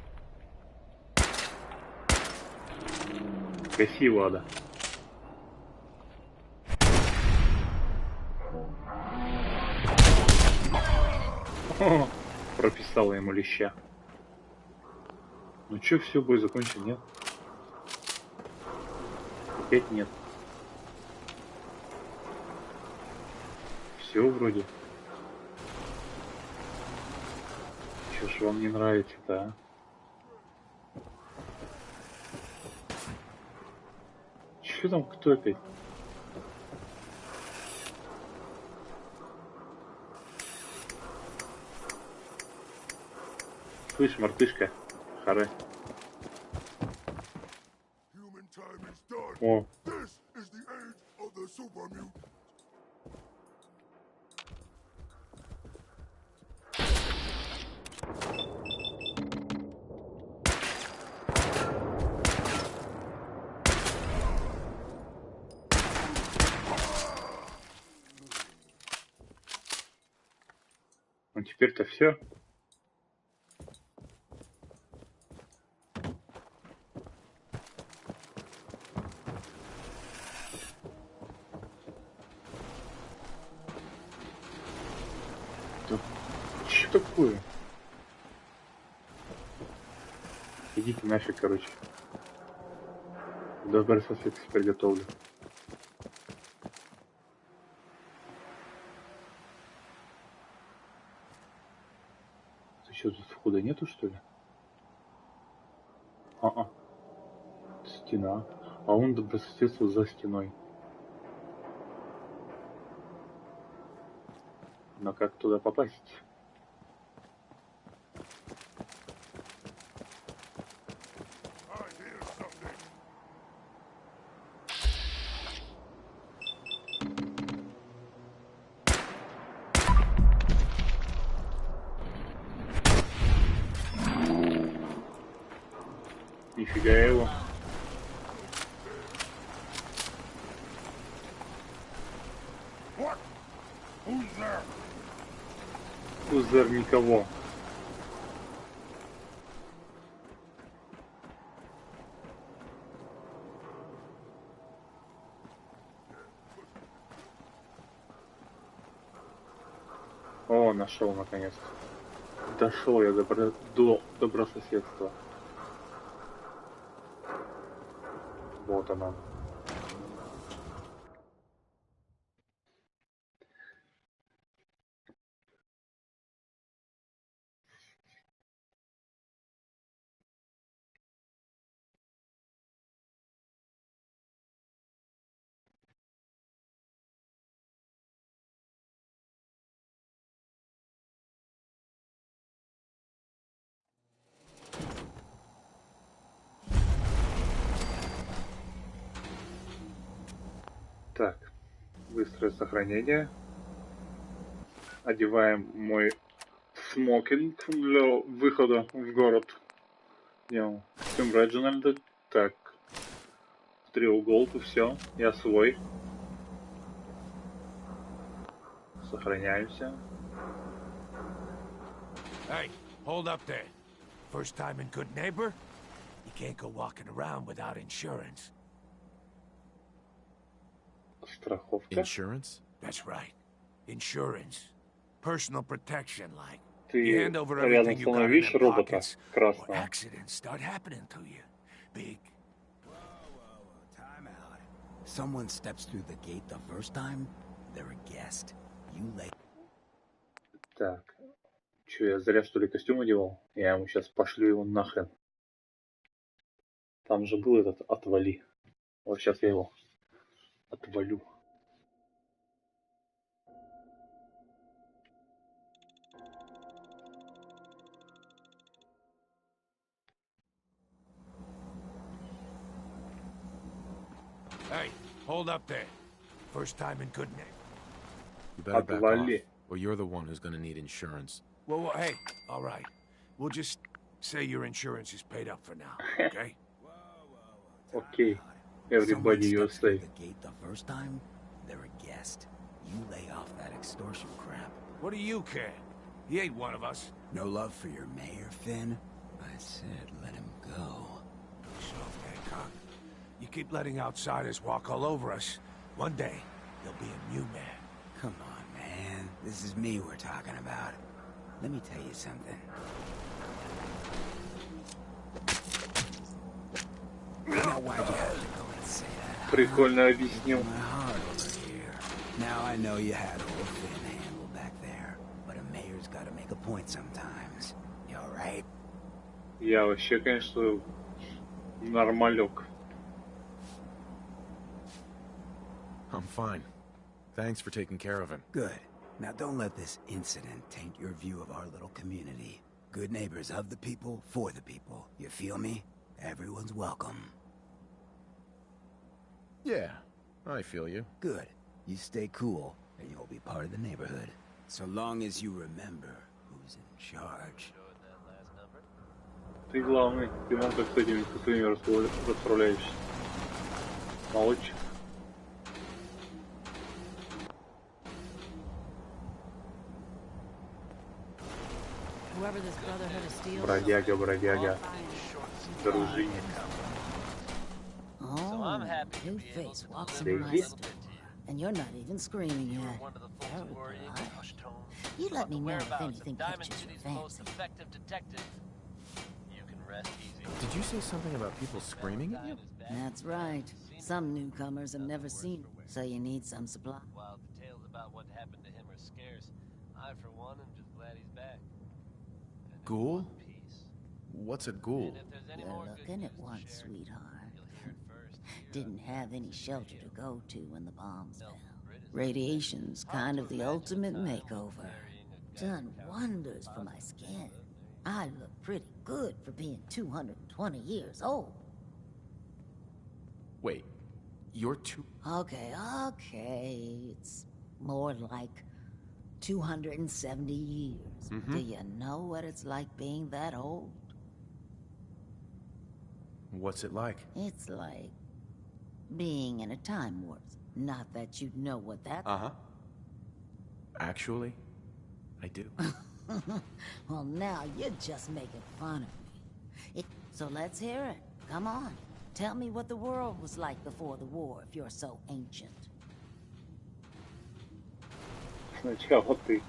Красиво, Ада. О, прописала ему леща. Ну чё, все, бой закончен, нет? Опять нет. Все вроде. Чё ж вам не нравится-то, а? Чё там, кто опять? Слышь, мартышка, харе. О. Ну теперь-то все. Что такое? Идите нафиг, короче. Добрый сосед приготовлю. Еще тут входа нету, что ли? А-а. Стена. А он добрососедствует за стеной. Но как туда попасть? Нифига его. Узер никого. О, нашел наконец-то. Дошел я до добрососедства. Вот она. Так, быстрое сохранение. Одеваем мой смокинг для выхода в город. Делаем костюм Реджинальда. Так, в треуголку, все, я свой. Сохраняемся. Hey, hold up there. First time in Good Neighbor? You can't go walking around without insurance. Страховка. Insurance? That's right. Insurance. Personal protection, like. Ты You hand over рядом everything you got in становишь their робота pockets, or красного. accidents start happening to you. Big. Someone steps through the gate the first time, they're a guest. You lay... Так. Че, я зря что ли костюм одевал? Я ему сейчас пошлю его нахрен. Там же был этот «отвали». Вот сейчас я его отвалю. Hey, hold up there. First time in good name. You better back off, Отвали. or you're the one who's gonna need insurance. Well, hey, all right. We'll just say your insurance is paid up for now, okay? Окей. Someone Everybody steps through USA. the gate the first time, they're a guest. You lay off that extortion crap. What do you care? He ain't one of us. No love for your mayor, Finn? I said let him go. Soft, Hancock. You keep letting outsiders walk all over us. One day, there'll be a new man. Come on, man. This is me we're talking about. Let me tell you something. Now why'd you have to go and say that? Huh? Прикольно объяснил. My heart over here. Now I know you had old Finn handled back there, but a mayor's gotta make a point sometimes. You alright? Я вообще, конечно, нормалек. I'm fine. Thanks for taking care of him. Good. Now don't let this incident taint your view of our little community. Good neighbors of the people, for the people. You feel me? Everyone's welcome. Yeah, I feel you. Good. You stay cool, and you'll be part of the neighborhood. So long as you remember who's in charge. Ты главный. Ты вон как с этими тупыми расправляешься. Молодчик. Whoever this Brotherhood of Steel is, Бродяга, бродяга. Дружинник. So I'm oh, happy to new be able face to walks deliver in my Daisy? this store, to you. and you're not even screaming You yet. were one of the folks Very worrying polite. hushed tones You let about me the know if whereabouts anything of Diamond catches your City's most fancy. effective detective. You can rest easy. Did you say something about people screaming at you? Valentine is back. That's right. Some newcomers have never seen, so you need some supply. While the tales about what happened to him are scarce, I, for one, am just glad he's back. And in Ghoul? one piece. What's a ghoul? And if there's any You're more good looking news at to one, share, sweetheart. you'll hear it first here Didn't on have any Diamond City shelter Radio. to go to when the bombs No, fell. Brit is Radiation's hard kind to of the imagine ultimate a time when makeover. carrying a Done gun couch wonders was for my possible. skin. I look pretty good for being 220 years old. Wait, you're too... Okay. It's more like 270 years. Mhm. Do you know what it's like being that old? What's it like? It's like being in a time warp. Not that you'd know what that... Uh-huh. Actually, I do. Well, now you're just making fun of me. So let's hear it. Come on. Tell me what the world was like before the war, if you're so ancient. Сначала ты.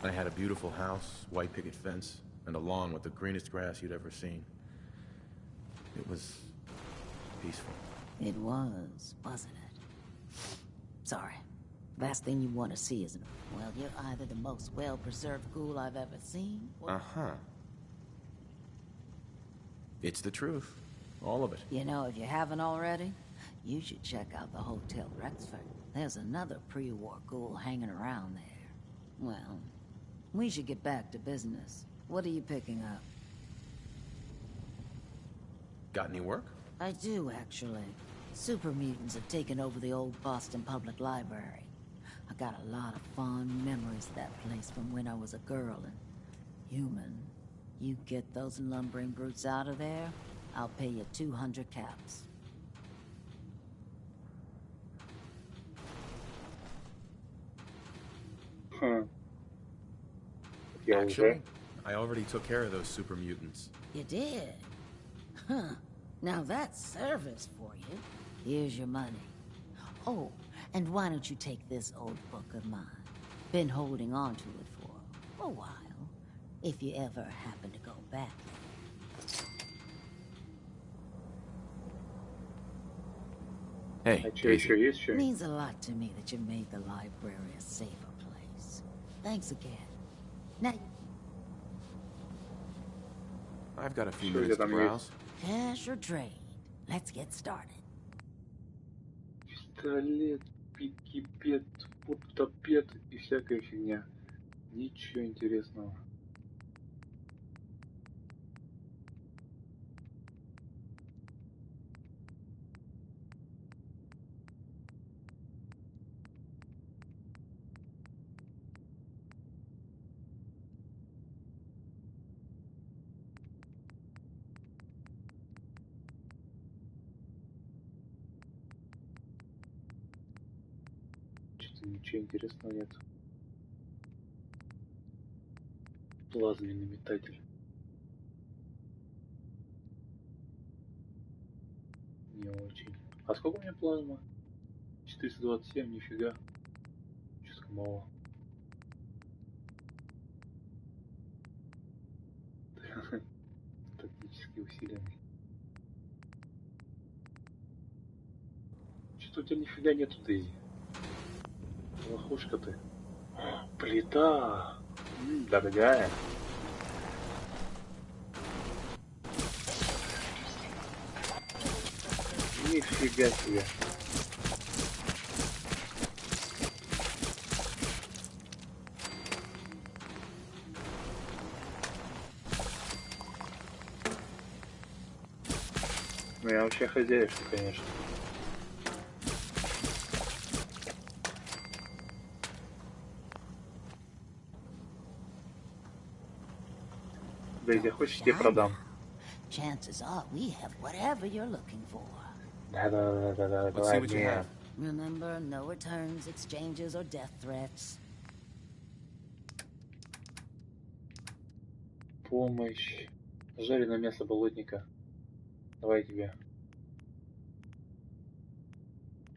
I had a beautiful house, white picket fence, and a lawn with the greenest grass you'd ever seen. It was peaceful. It was, wasn't it? Sorry. Last thing you want to see is... Well, you're either the most well-preserved ghoul I've ever seen, or... Uh-huh. It's the truth. All of it. You know, if you haven't already, you should check out the Hotel Rexford. There's another pre-war ghoul hanging around there. Well, we should get back to business. What are you picking up? Got any work? I do, actually. Super mutants have taken over the old Boston Public Library. I got a lot of fond memories of that place from when I was a girl and human. You get those lumbering brutes out of there, I'll pay you 200 caps. Хм. Я Actually, уже. I already took care of those super mutants. You did? Huh. Now that's service for you. Here's your money. Oh, and why don't you take this old book of mine? Been holding on to it for a while. If you ever happen to go back there. Hey, А что, Daisy. еще есть It что-нибудь? means a lot to me that you made the library a safer place. Thanks again. Now, I've got a few Что у minutes тебя to там есть? browse. cash or trade? Let's get started. Пистолет, пикипед, путопед и всякая фигня. Ничего интересного. Что-то ничего интересного нет. Плазменный метатель. Не очень. А сколько у меня плазма? 427, нифига. Чё-то мало. Тактически усиленный. Что-то у тебя нифига нету, Дейзи. Лохушка ты. Плита! Дорогая. Нифига себе. Ну я вообще хозяюшка, конечно. Дейзи, хочешь, я тебе продам? Chances are we have whatever you're looking for. Да-да-да-да-да, Let's see what you have. Remember, no returns, exchanges, or death threats. Помощь. Жареное мясо болотника. Давай я тебе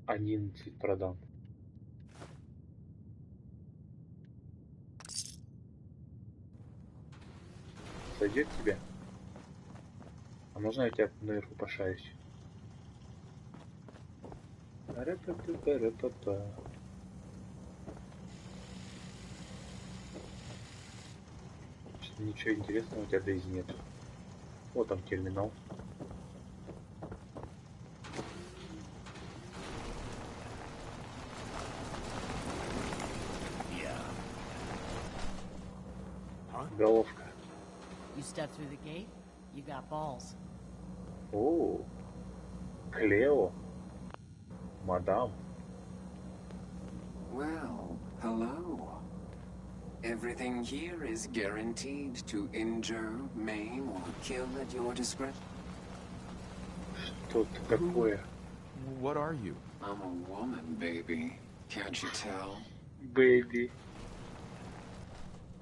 11 продам. Сойдет тебе? А можно я тебя наверху пошарюсь? Ра-па-па-па-ра-па-па. Что-то ничего интересного у тебя, Дейзи, нет. Вот там терминал. Головка. You step through the gate, you got balls. О, Клео. Мадам. Well, hello. Everything here is guaranteed to injure, maim, or kill at your discretion. Что это такое? What are you? I'm a woman, baby. Can't you tell? Бэйби.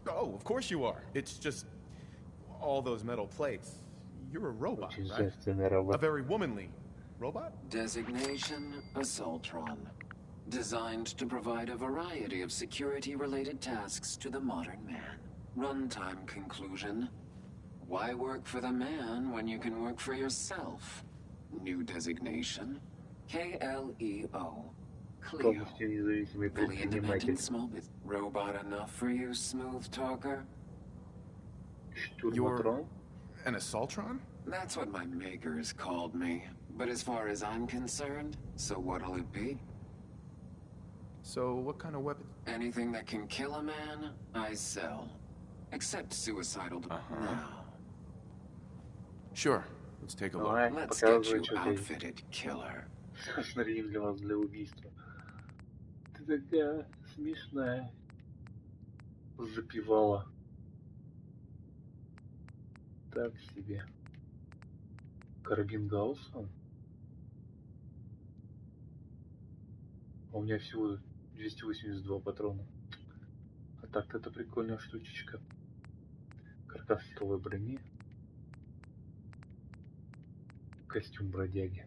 Oh, of course you are. It's just all those metal plates. You're a robot, Очень right? женственный A робот. very womanly robot? Designation, Assaultron. Designed to provide a variety of security-related tasks to the modern man. Runtime conclusion. Why work for the man when you can work for yourself? New designation. KLEO. Cleo. Полностью независимый Fully предприниматель. independent small business. Robot enough for you, smooth talker? Штурматрон. An Assaultron? That's what my makers called me. But as far as I'm concerned, so what'll it be? So what kind of weapon? Anything that can kill a man, I sell. Except suicidal. Now, Sure. Let's take a look. Давай, let's get показывай, you что ты. outfitted, killer. Снарядим для вас для убийства. Ты такая смешная. Запивала. Так себе. Карабин Гаусса. А у меня всего 282 патрона. А так-то это прикольная штучечка. Каркас столовой брони. Костюм бродяги.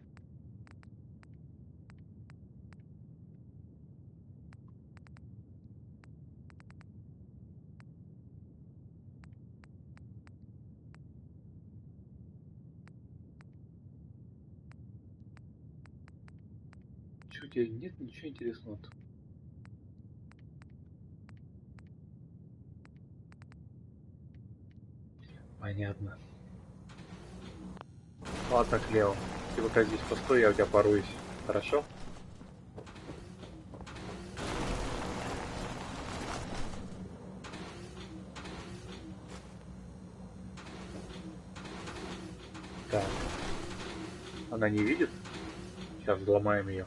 Чё, у тебя нет ничего интересного? Понятно. Ладно, Клео. Ты пока здесь постой, я у тебя поруюсь. Хорошо? Так. Она не видит? Сейчас взломаем ее.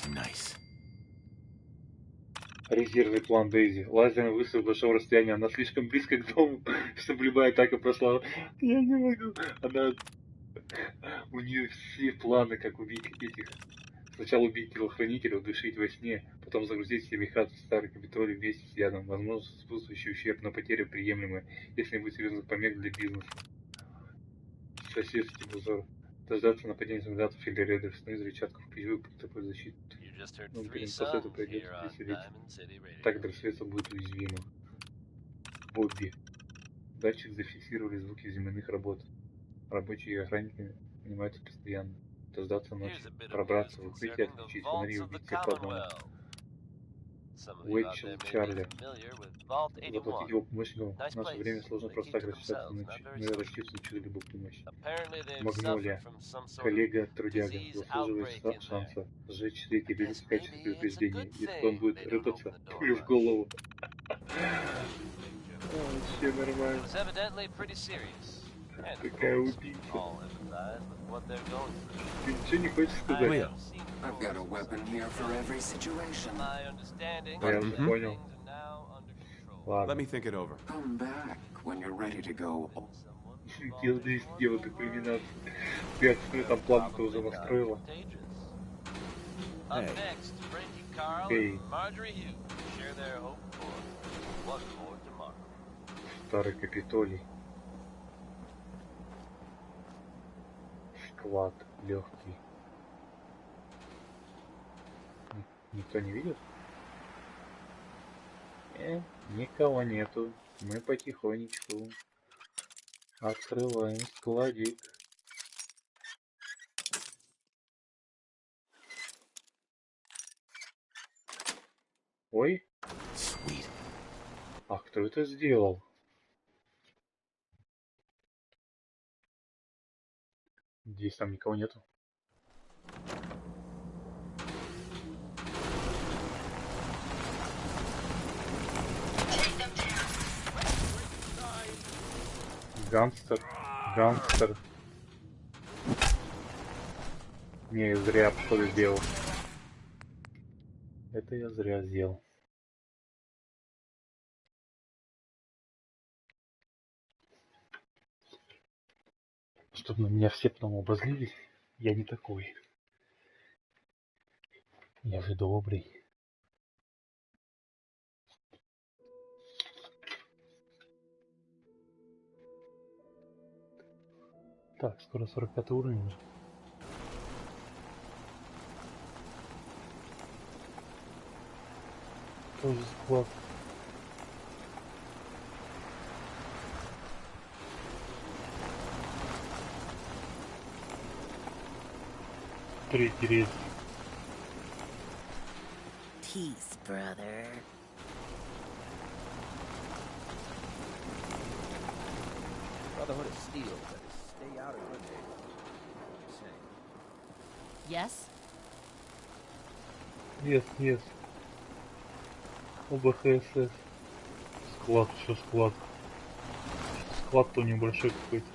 Nice. Резервный план Дейзи. Лазерный выстрел большого расстояния. Она слишком близко к дому, чтобы любая атака прошла. Я не могу. Она... У нее все планы, как убить этих. Сначала убить телохранителя, удушить во сне, потом загрузить себе хату в старый Капитолий вместе с ядом. Возможно, сопутствующий ущерб, но потеря приемлемая, если не будет серьезных помех для бизнеса. Соседский бузор. Дождаться нападения солдатов или рейдеров, снизу рычагов ключевых пунктов под защиту. You just heard 3 После этого sons пройдет here on 10 лет. Diamond City Radio. Так Дресвеца будет уязвима. Бобби. Датчик зафиксировали звуки земляных работ. Рабочие и охранники занимаются постоянно. Дождаться Here's ночи. a bit of news Пробраться в укрытие, concerning the отключить фонари и vaults of the убить всех по одному. Commonwealth. Some of you out Уэйтчел there may be Чарли. familiar with Vault Заплатить 81. его помощникам Nice в наше place. время сложно They просто keep так to рассчитаться themselves, на not very но и social. рассчитывать чью-либо помощь. Apparently they've suffered Магнолия. from some sort of Коллега-трудяга disease заслуживает outbreak in there. шанса сжечь третий I билет guess в качестве maybe it's a предупреждения. good Если он thing будет they don't open рыпаться, the door пулю в much. голову. Вообще It нормально. was evidently pretty serious. And of Такая course, we убийца. all empathize with what they're going through. Ты ничего не хочешь I сказать? have seen I've got a reports of weapon some here for every situation. my understanding Я is уже that понял. things are now under control. Let Ладно. me think it over. Come back when you're ready to go. Someone with Дело Vault здесь 81 дело will кульминации. emerge. Ты отстой, там план ты уже Probably not настроила. contagious. Up Hey. next, Frankie Carl Hey. and Marjorie Hughes share their hope for what for tomorrow. Старый Капитолий. Склад легкий. Никто не видит? Никого нету. Мы потихонечку открываем складик. Ой, Sweet. а кто это сделал? Здесь там никого нету. Гангстер. Гангстер. Не, я зря что-то сделал. Это я зря сделал. Чтобы на меня все потом обозлились, я не такой. Я же добрый. Так, скоро 45 уровень уже. Тоже склад. Третий рейд. Peace, brother. Brotherhood of Steel, that is, stay out of good neighbor. Just saying. Yes? Yes. ОБХСС. Склад, все склад. Склад-то небольшой какой-то.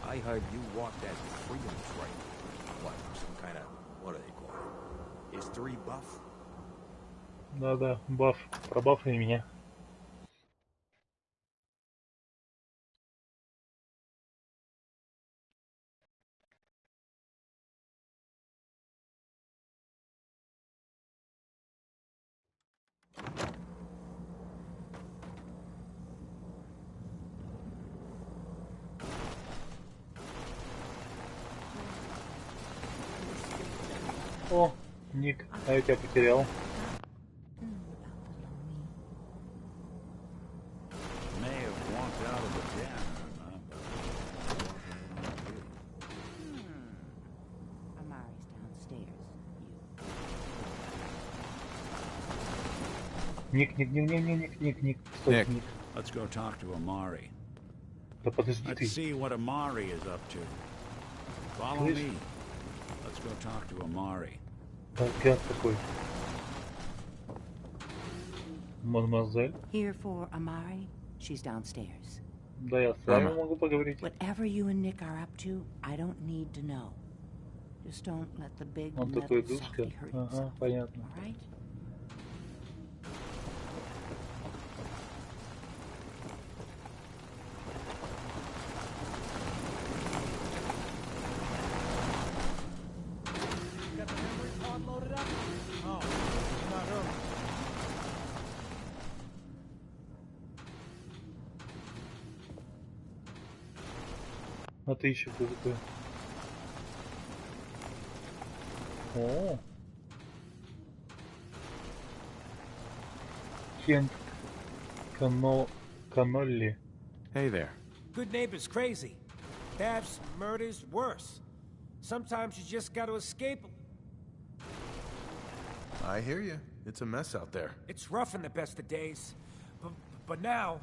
I heard you walked that freedom trail. What, some kind of, what do they call it? History buff? Да, баф. Пробафай меня. О, Ник, а я тебя потерял. May have walked out of the dam, but Ник. Стой, Ник. Ник. Let's go talk to Amari. Да подожди Let's ты. see what Amari is up to. Follow Слышь? me. Let's go talk to Amari. Гад такой. Мадемуазель? Here for Amari. She's downstairs. Да, я с вами могу поговорить. Whatever you and Nick are up to, I don't need to know. Just don't let the big Он metal такой душка. softy hurt Ага, himself. понятно. All right? Got the memory pod loaded up? Oh, not her. А ты еще кто такой? О. Кент Канолли. Hey there. Good neighbor's crazy. Thefts, murders, worse. Sometimes you just gotta escape. I hear you. It's a mess out there. It's rough in the best of days. But now,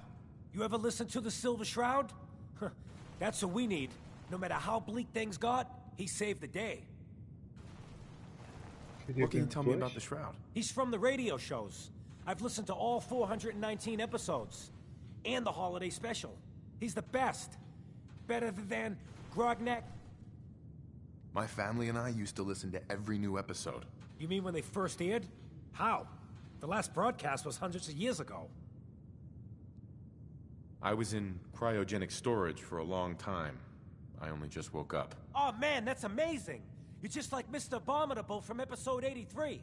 you ever listen to the Silver Shroud? That's what we need. No matter how bleak things got, he saved the day. What can you tell me about the Shroud? He's from the radio shows. I've listened to all 419 episodes. And the holiday special. He's the best. Better than Grognak. My family and I used to listen to every new episode. You mean when they first aired? How? The last broadcast was hundreds of years ago. I was in cryogenic storage for a long time. I only just woke up. Oh man, that's amazing! You're just like Mr. Abominable from episode 83.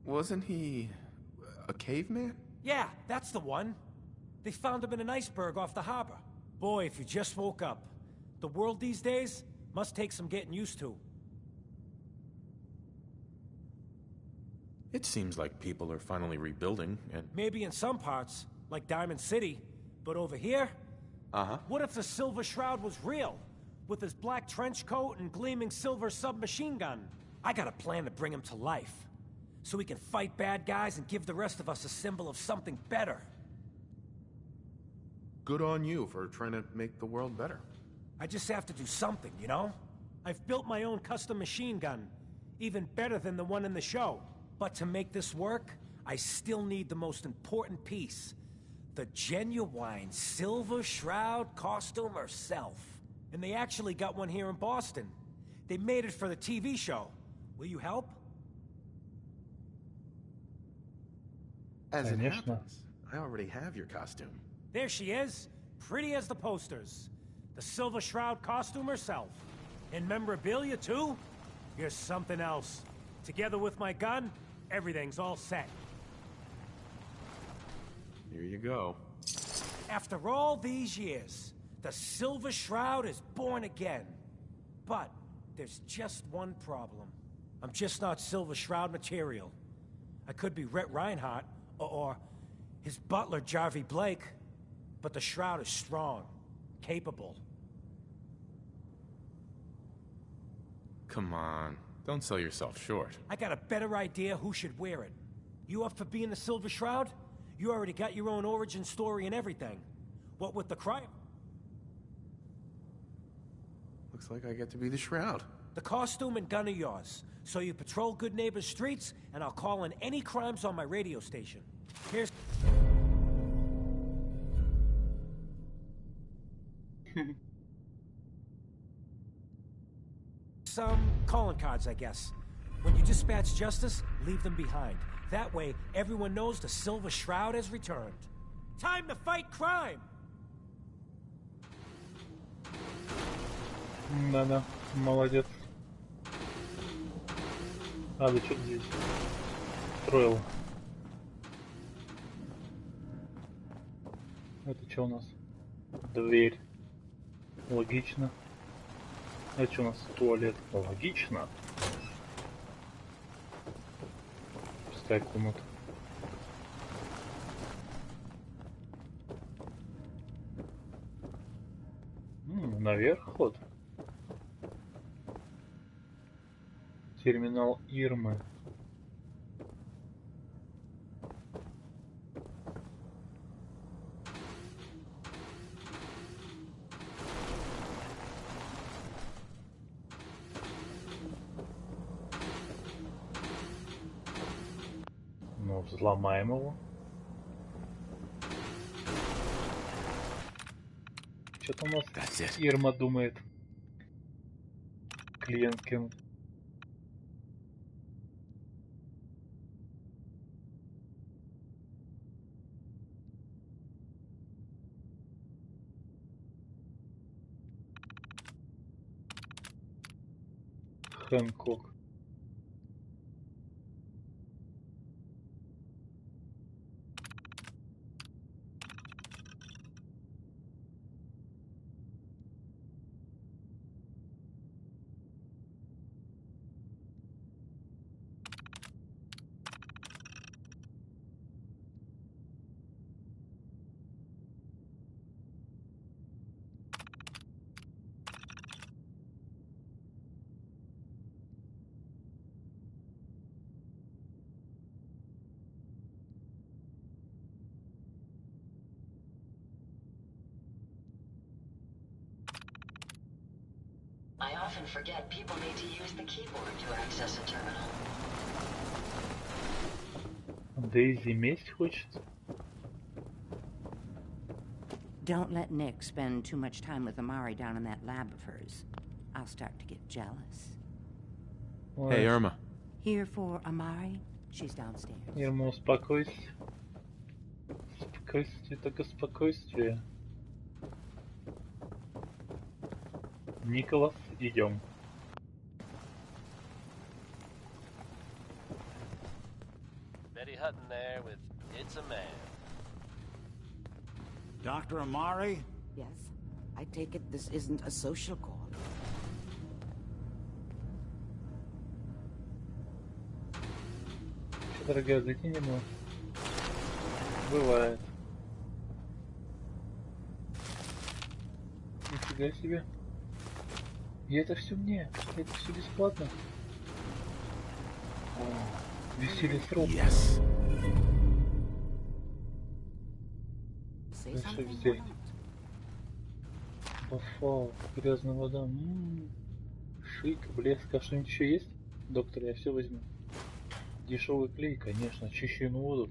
Wasn't he a caveman? Yeah, that's the one. They found him in an iceberg off the harbor. Boy, if you just woke up. The world these days must take some getting used to. It seems like people are finally rebuilding, and... Maybe in some parts, like Diamond City, but over here? Uh-huh. What if the Silver Shroud was real? With his black trench coat and gleaming silver submachine gun? I got a plan to bring him to life. So we can fight bad guys and give the rest of us a symbol of something better. Good on you for trying to make the world better. I just have to do something, you know? I've built my own custom machine gun. Even better than the one in the show. But to make this work, I still need the most important piece. The genuine Silver Shroud costume herself. And they actually got one here in Boston. They made it for the TV show. Will you help? As it Конечно. happens, I already have your costume. There she is, pretty as the posters. The Silver Shroud costume herself. And memorabilia, too? You're something else. Together with my gun, everything's all set. Here you go. After all these years, the Silver Shroud is born again. But there's just one problem. I'm just not Silver Shroud material. I could be Rhett Reinhardt, or his butler, Jarvie Blake. But the Shroud is strong, capable. Come on. Don't sell yourself short. I got a better idea who should wear it. You up for being the Silver Shroud? You already got your own origin story and everything. What with the crime? Looks like I get to be the Shroud. The costume and gun are yours. So you patrol Good Neighbor's streets, and I'll call in any crimes on my radio station. Here's... some calling cards, I guess. When you dispatch justice, leave them behind. That way, everyone knows the Silver Shroud has returned. Time to fight crime! Да-да, молодец. А, да что здесь строил? Это что у нас? Дверь. Логично. Это что у нас? Туалет. Логично. Пустая комната. Наверх ход. Терминал Ирмы. Ну, взломаем его. Что-то у нас Ирма думает. Клиенткин. Хэнкок. I often forget people need to use the keyboard to access a terminal. Дейзи месть хочет. Don't let Nick spend too much time with Amari down in that lab of hers. I'll start to get jealous. Hey, Irma. Here for Amari? She's downstairs. Ирма, успокойся. Спокойствие, только спокойствие. Николас, идем. Betty Hutton there with It's a Man. Dr. Amari? Yes. I take it this isn't a social call. Что, дорогая, закинем его? Бывает. Нифига себе. И это все мне. Это все бесплатно. Веселье срок. Yes. Что взять? Бафал, грязная вода. Шик, блеск. А что-нибудь еще есть? Доктор, я все возьму. Дешевый клей, конечно, очищенную воду.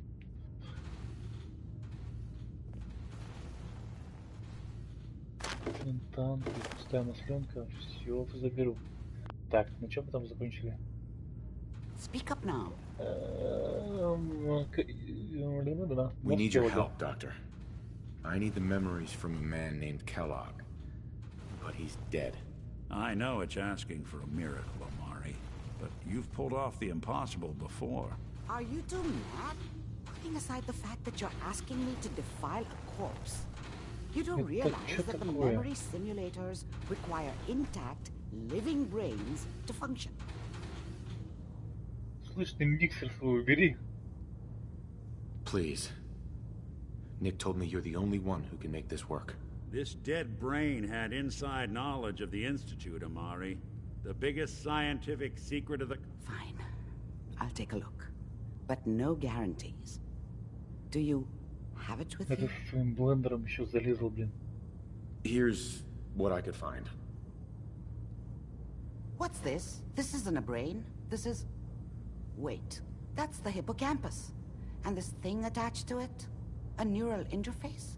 Танк, пустая масленка, все заберу. Так, на чем мы там закончили? Speak up now. We need your help, Doctor. I need the memories from a man named Kellogg. But he's dead. I know it's asking for a miracle, Amari. But you've pulled off the impossible before. Are you two mad? Putting aside the fact that you're asking me to defile a corpse. You don't realize that the memory simulators require intact, living brains to function. Слышь, ты миксер свой убери. Please. Nick told me you're the only one who can make this work. This dead brain had inside knowledge of the Institute, Amari. The biggest scientific secret of the... Fine. I'll take a look. But no guarantees. Do you have it with you? Это своим блендером еще залезал, блин. Here's what I could find. What's this? This isn't a brain. This is... Wait. That's the hippocampus. And this thing attached to it? A neural interface?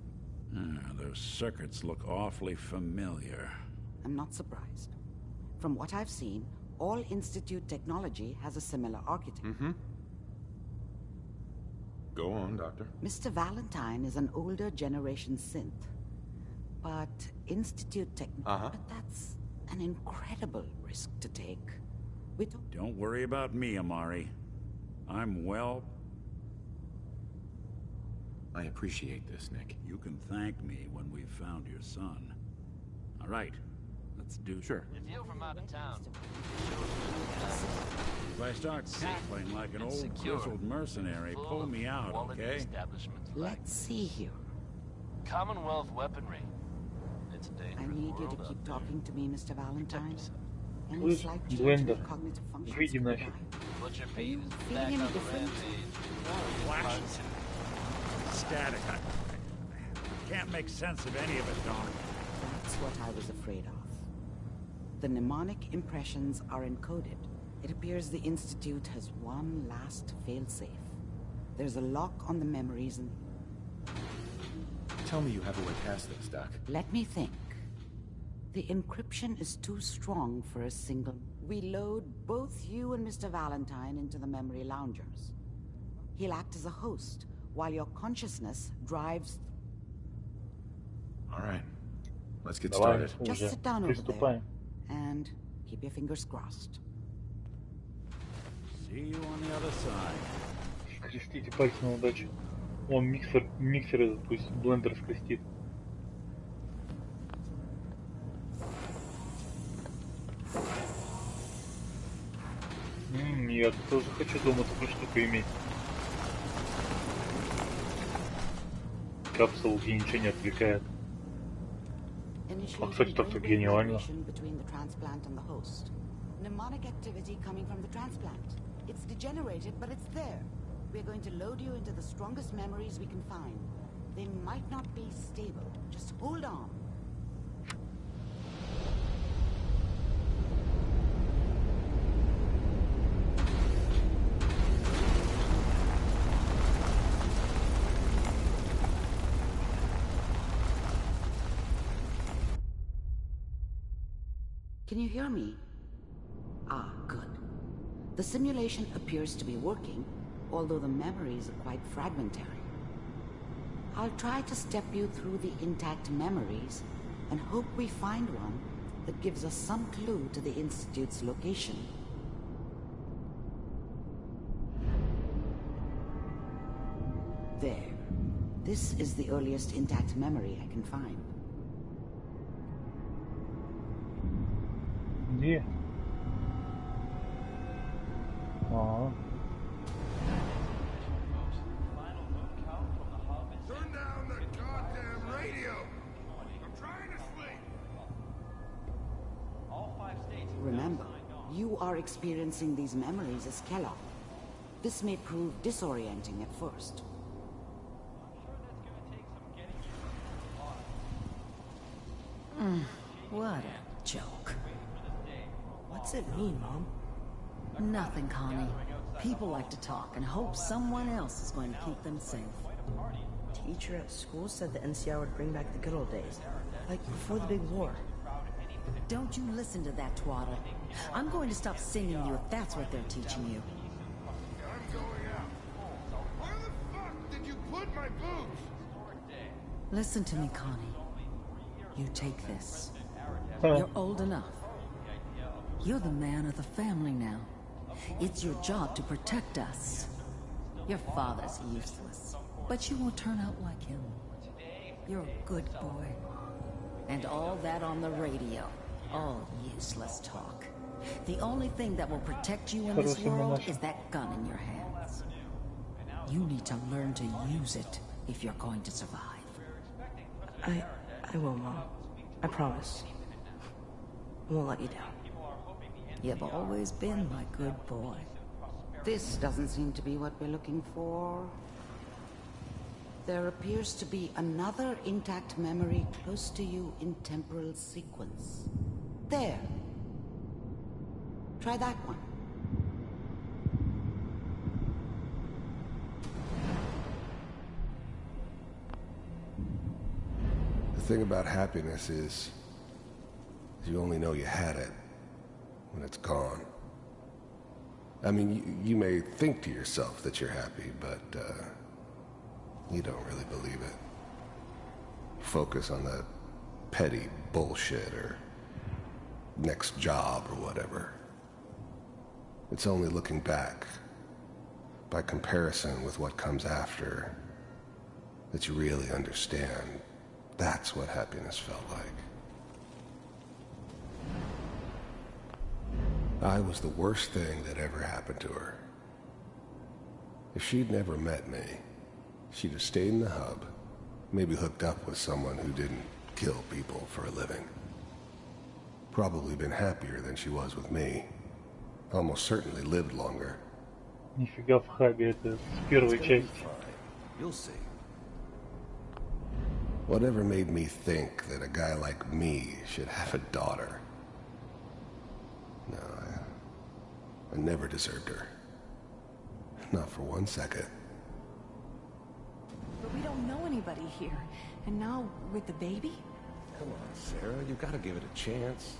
Those circuits look awfully familiar. I'm not surprised. From what I've seen, all Institute technology has a similar architecture. Mm-hmm. Go on, Doctor. Mr. Valentine is an older generation synth. But Institute technology... But that's an incredible risk to take. We Don't worry about me, Amari. I'm well... I appreciate this, Nick. You can thank me when we've found your son. All right, let's do... Sure. If you're from out of town, if I start cackling like an old grizzled mercenary, pull me out, okay? Let's see here. Commonwealth weaponry. It's a dangerous I need you to world keep out talking to me, Mr. Valentine. Any Слышь, slight change блендер, in cognitive functions выйди could нафиг. die. Butcher Are you Pete is feeling back any on the different? rampage. Flashes. Static. I can't make sense of any of it, Doc. That's what I was afraid of. The mnemonic impressions are encoded. It appears the Institute has one last failsafe. There's a lock on the memories and... Tell me you have a way past this, Doc. Let me think. The encryption is too strong for a single... We load both you and Mr. Valentine into the memory loungers. He'll act as a host, while your consciousness drives... All right. Let's get started. Just sit down over there, and keep your fingers crossed. See you on the other side. Скрестите пальцы на удачу. Он миксер этот, пусть блендер скрестит. Я тоже хочу дома такую штуку иметь. Капсулу, где ничего не отвлекает. А, кстати, так-то гениально. Mnemonic activity coming from the transplant. It's degenerated, but it's there. We're going to load you into the strongest memories we can find. They might not be stable. Just hold on. Can you hear me? Ah, good. The simulation appears to be working, although the memories are quite fragmentary. I'll try to step you through the intact memories and hope we find one that gives us some clue to the Institute's location. There. This is the earliest intact memory I can find. Где? Ага. Turn down the goddamn radio. I'm trying to sleep. Remember, you are experiencing these memories as Kellogg. This may prove disorienting at first. What a joke. What's it mean, Mom? Nothing, Connie. People like to talk and hope someone else is going to keep them safe. Teacher at school said the NCR would bring back the good old days, like before the big war. Don't you listen to that twaddle. I'm going to stop singing you if that's what they're teaching you. I'm going out. Where the fuck did you put my boots? Listen to me, Connie. You take this. You're old enough. You're the man of the family now. It's your job to protect us. Your father's useless, but you won't turn out like him. You're a good boy. And all that on the radio. All useless talk. The only thing that will protect you in this world is that gun in your hands. You need to learn to use it if you're going to survive. I will, Mom. I promise. I won't let you down. You've always been my good boy. This doesn't seem to be what we're looking for. There appears to be another intact memory close to you in temporal sequence. There. Try that one. The thing about happiness is you only know you had it when it's gone. I mean, you may think to yourself that you're happy, but you don't really believe it. Focus on that petty bullshit or next job or whatever. It's only looking back, by comparison with what comes after, that you really understand. That's what happiness felt like. I was the worst thing that ever happened to her. If she'd never met me, she'd have stayed in the hub, maybe hooked up with someone who didn't kill people for a living. Probably been happier than she was with me. Almost certainly lived longer. Нифига в хабе, это с первой части. You'll see. Whatever made me think that a guy like me should have a daughter? No, I never deserved her. Not for 1 second. But we don't know anybody here. And now, with the baby? Come on, Sarah, you gotta give it a chance.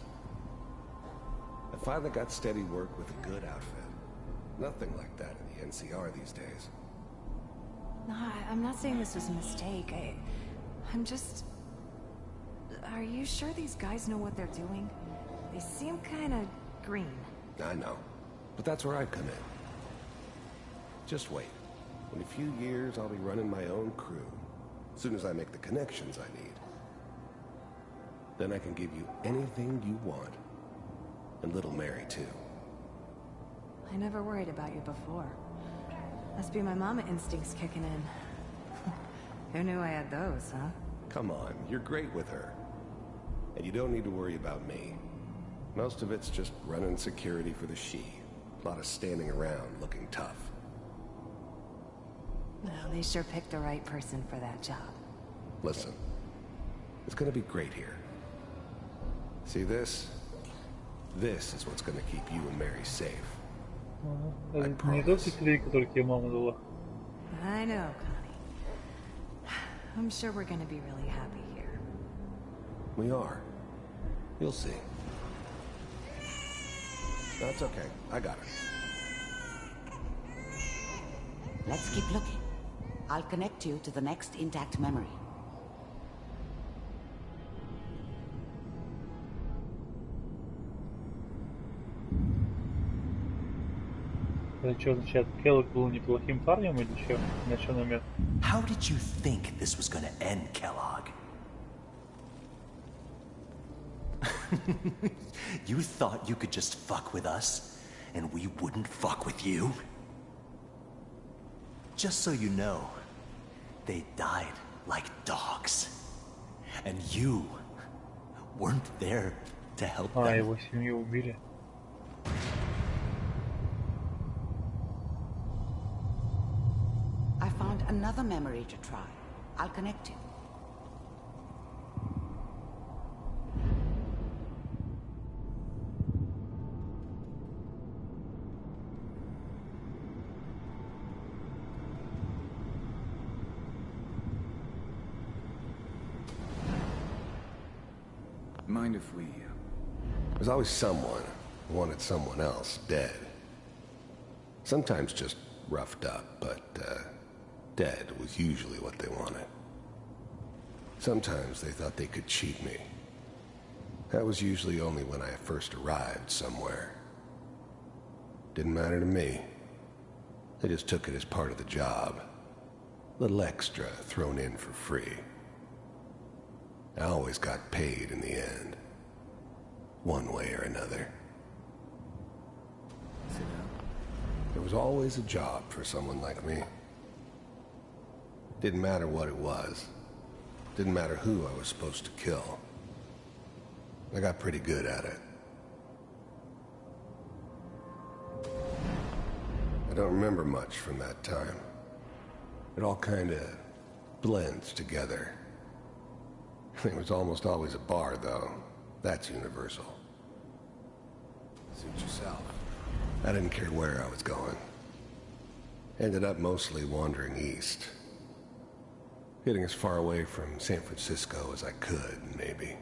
I finally got steady work with a good outfit. Nothing like that in the NCR these days. No, I'm not saying this was a mistake. I'm just... Are you sure these guys know what they're doing? They seem kinda green. I know, but that's where I come in. Just wait. In a few years, I'll be running my own crew. As soon as I make the connections I need. Then I can give you anything you want. And little Mary, too. I never worried about you before. Must be my mama instincts kicking in. Who knew I had those, huh? Come on, you're great with her. And you don't need to worry about me. Most of it's just running security for the she. A lot of standing around looking tough. Well, they sure picked the right person for that job. Listen, it's gonna be great here. See this? This is what's gonna keep you and Mary safe. I promise. I know, Connie. I'm sure we're gonna be really happy here. We are. You'll see. That's okay. I got it. Let's keep looking. I'll connect you to the next intact memory. Это что означает? Келлог был неплохим парнем или что? На что намек? How did you think this was gonna end, Kellogg? You thought you could just fuck with us, and we wouldn't fuck with you? Just so you know, they died like dogs. And you weren't there to help them. Его семью убили. I found another memory to try. I'll connect you. Mind if we... There's always someone who wanted someone else dead. Sometimes just roughed up, but dead was usually what they wanted. Sometimes they thought they could cheat me. That was usually only when I first arrived somewhere. Didn't matter to me. They just took it as part of the job. Little extra thrown in for free. I always got paid in the end. One way or another. There was always a job for someone like me. Didn't matter what it was. Didn't matter who I was supposed to kill. I got pretty good at it. I don't remember much from that time. It all kinda blends together. There was almost always a bar, though. That's universal. Suit yourself. I didn't care where I was going. Ended up mostly wandering east. Getting as far away from San Francisco as I could, maybe.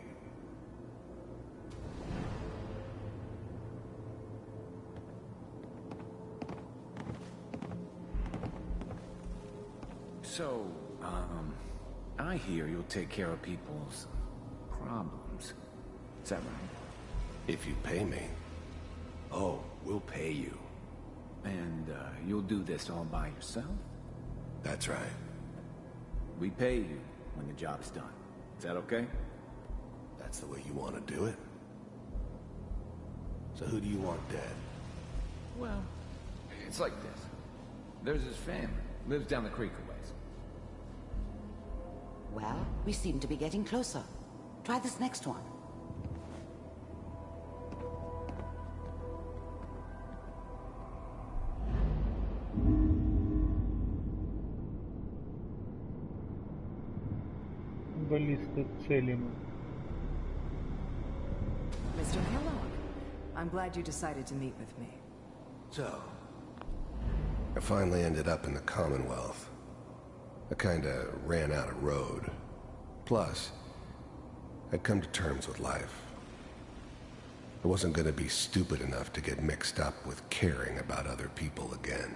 So, I hear you'll take care of people's problems. Is that right? If you pay me. Oh, we'll pay you. And, you'll do this all by yourself? That's right. We pay you when the job's done. Is that okay? That's the way you want to do it? So who do you want dead? Well, it's like this. There's his family. Lives down the creek a ways. Well, we seem to be getting closer. Try this next one. Баллисты целим. Mr. Kellogg, I'm glad you decided to meet with me. So, I finally ended up in the Commonwealth. I kinda ran out of road. Plus, I'd come to terms with life. I wasn't gonna be stupid enough to get mixed up with caring about other people again.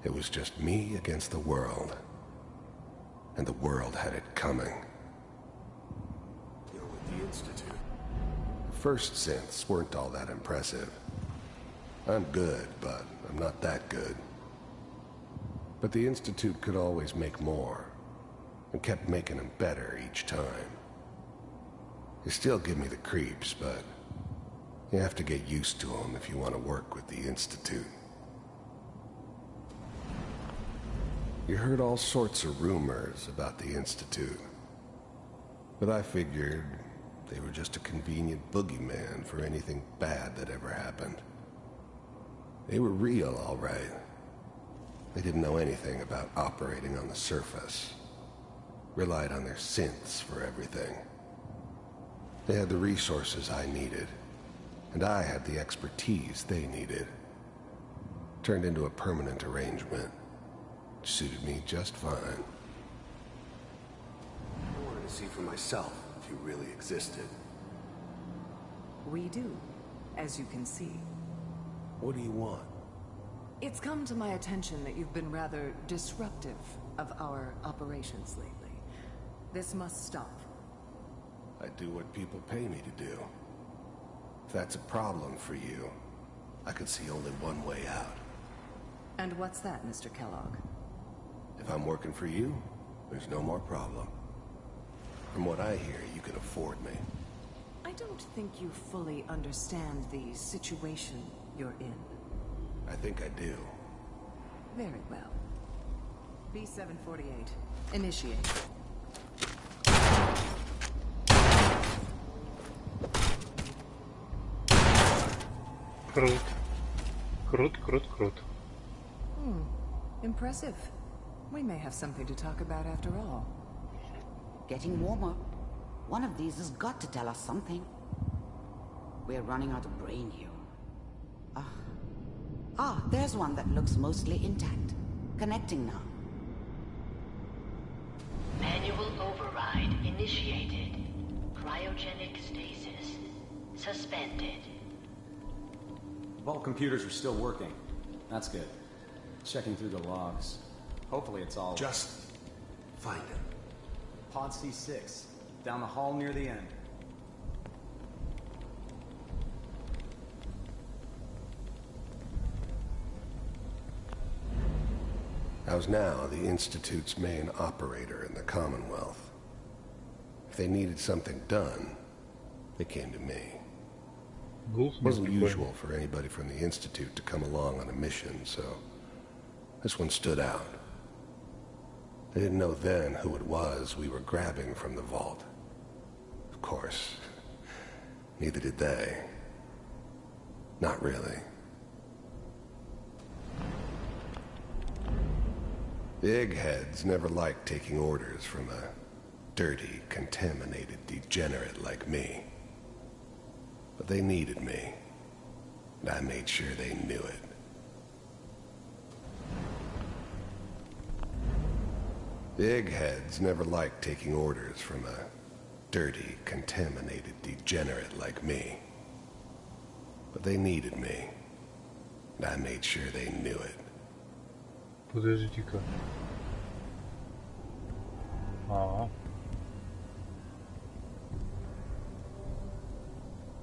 It was just me against the world. And the world had it coming. You're with the Institute. The first synths weren't all that impressive. I'm good, but I'm not that good. But the Institute could always make more, and kept making them better each time. They still give me the creeps, but you have to get used to them if you want to work with the Institute. You heard all sorts of rumors about the Institute, but I figured they were just a convenient boogeyman for anything bad that ever happened. They were real, all right. They didn't know anything about operating on the surface. Relied on their synths for everything. They had the resources I needed, and I had the expertise they needed. Turned into a permanent arrangement. Suited me just fine. I wanted to see for myself if you really existed. We do, as you can see. What do you want? It's come to my attention that you've been rather disruptive of our operations lately. This must stop. I do what people pay me to do. If that's a problem for you, I could see only one way out. And what's that, Mr. Kellogg? If I'm working for you, there's no more problem. From what I hear, you can afford me. I don't think you fully understand the situation you're in. I think I do. Very well. B-748. Initiate. Крут. Impressive. We may have something to talk about after all. Getting warmer. One of these has got to tell us something. We're running out of brain here. There's one that looks mostly intact. Connecting now. Manual override initiated. Cryogenic stasis suspended. Vault computers are still working. That's good. Checking through the logs. Hopefully it's all... Just find him. Pod C6. Down the hall near the end. I was now the Institute's main operator in the Commonwealth. If they needed something done, they came to me. It wasn't usual for anybody from the Institute to come along on a mission, so this one stood out. They didn't know then who it was we were grabbing from the vault. Of course, neither did they. Not really. The eggheads never liked taking orders from a dirty, contaminated degenerate like me. But they needed me, and I made sure they knew it. The eggheads never liked taking orders from a dirty, contaminated degenerate like me. But they needed me, and I made sure they knew it. Подожди-ка.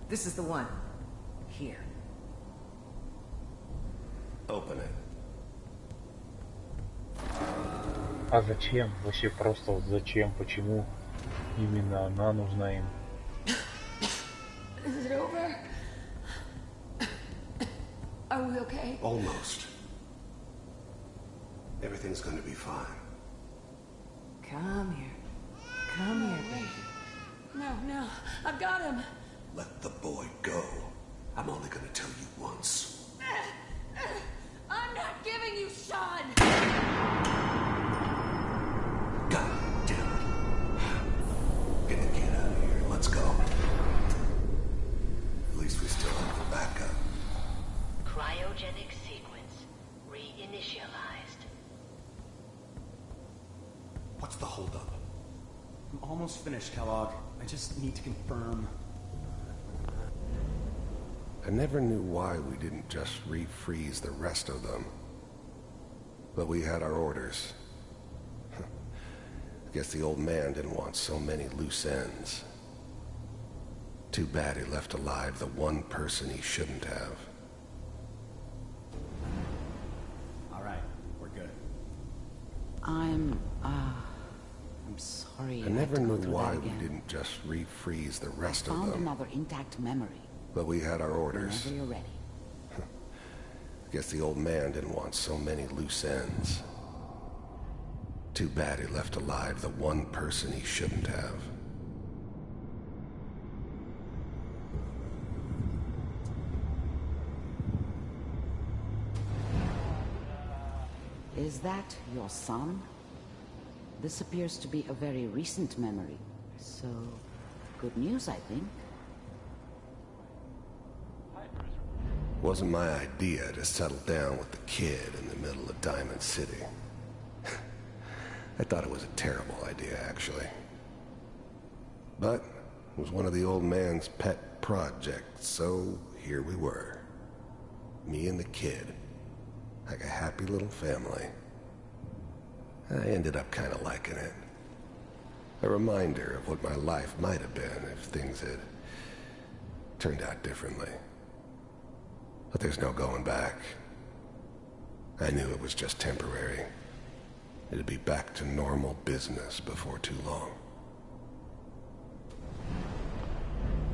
This is the one. Here. Open it. А зачем? Вообще просто вот зачем? Почему именно она нужна им? Is it over? Are we okay? Almost. Everything's gonna be fine. Come here. Come here, baby. No. I've got him. Let the boy go. I'm only gonna tell you once. I'm not giving you Sean! God damn it. Get the kid out of here. Let's go. At least we still have the backup. Cryogenic sequence reinitialized. What's the holdup? I'm almost finished, Kellogg. I just need to confirm. I never knew why we didn't just refreeze the rest of them. But we had our orders. I guess the old man didn't want so many loose ends. Too bad he left alive the one person he shouldn't have. All right, we're good. I'm sorry. I never knew why we didn't just refreeze the rest of Found them. another intact memory. But we had our orders. Whenever you're ready. I guess the old man didn't want so many loose ends. Too bad he left alive the one person he shouldn't have. Is that your son? This appears to be a very recent memory. So, good news, I think. Wasn't my idea to settle down with the kid in the middle of Diamond City. I thought it was a terrible idea, actually. But it was one of the old man's pet projects, so here we were. Me and the kid. Like a happy little family. I ended up kind of liking it. A reminder of what my life might have been if things had turned out differently. But there's no going back. I knew it was just temporary. It'd be back to normal business before too long.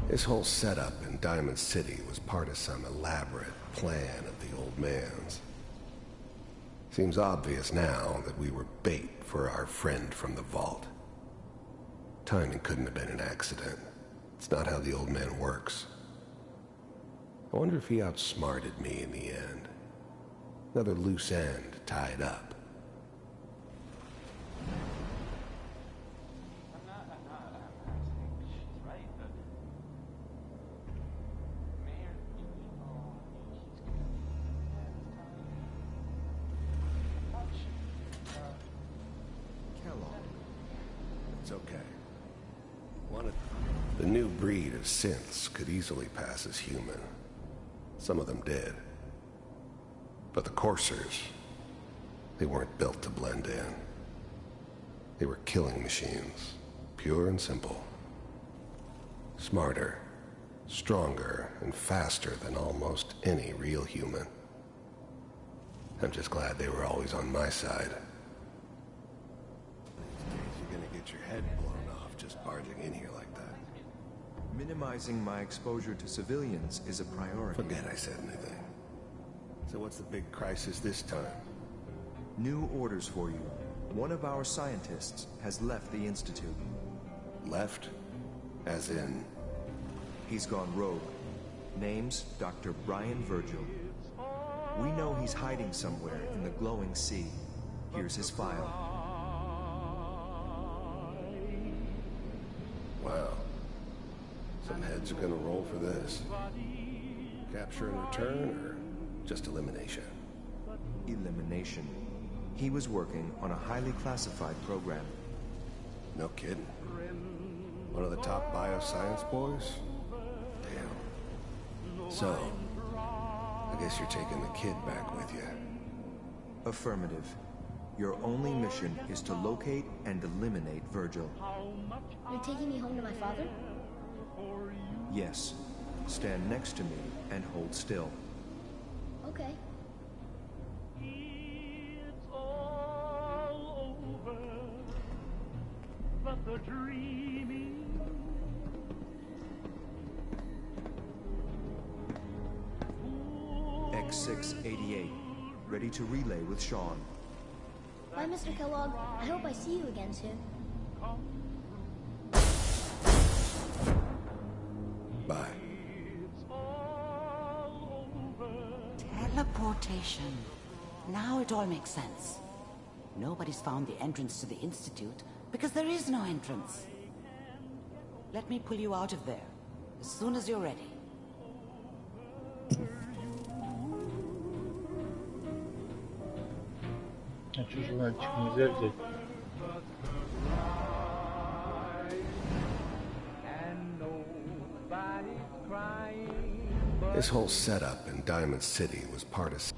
This whole setup in Diamond City was part of some elaborate plan of the old man's. Seems obvious now that we were bait for our friend from the vault. Timing couldn't have been an accident. It's not how the old man works. I wonder if he outsmarted me in the end. Another loose end tied up. It's okay. The new breed of synths could easily pass as human. Some of them did. But the coursers, they weren't built to blend in. They were killing machines, pure and simple. Smarter, stronger, and faster than almost any real human. I'm just glad they were always on my side. These days you're gonna get your head blown off just barging in here like that. Minimizing my exposure to civilians is a priority. Forget I said anything. So what's the big crisis this time? New orders for you. One of our scientists has left the Institute. Left? As in? He's gone rogue. Name's Dr. Brian Virgil. We know he's hiding somewhere in the glowing sea. Here's his file. Wow. Some heads are gonna roll for this. Capture and return, or just elimination? Elimination. He was working on a highly classified program. No kidding. One of the top bioscience boys? Damn. So, I guess you're taking the kid back with you. Affirmative. Your only mission is to locate and eliminate Virgil. You're taking me home to my father? Yes. Stand next to me and hold still. Okay. It's all over, but the dreaming. X688, ready to relay with Sean. Bye, Mr. Kellogg. I hope I see you again soon. Bye. Teleportation. Now it all makes sense. Nobody's found the entrance to the Institute because there is no entrance. Let me pull you out of there as soon as you're ready. А что журнальчик нельзя взять? This whole setup in Diamond City was part of... Slow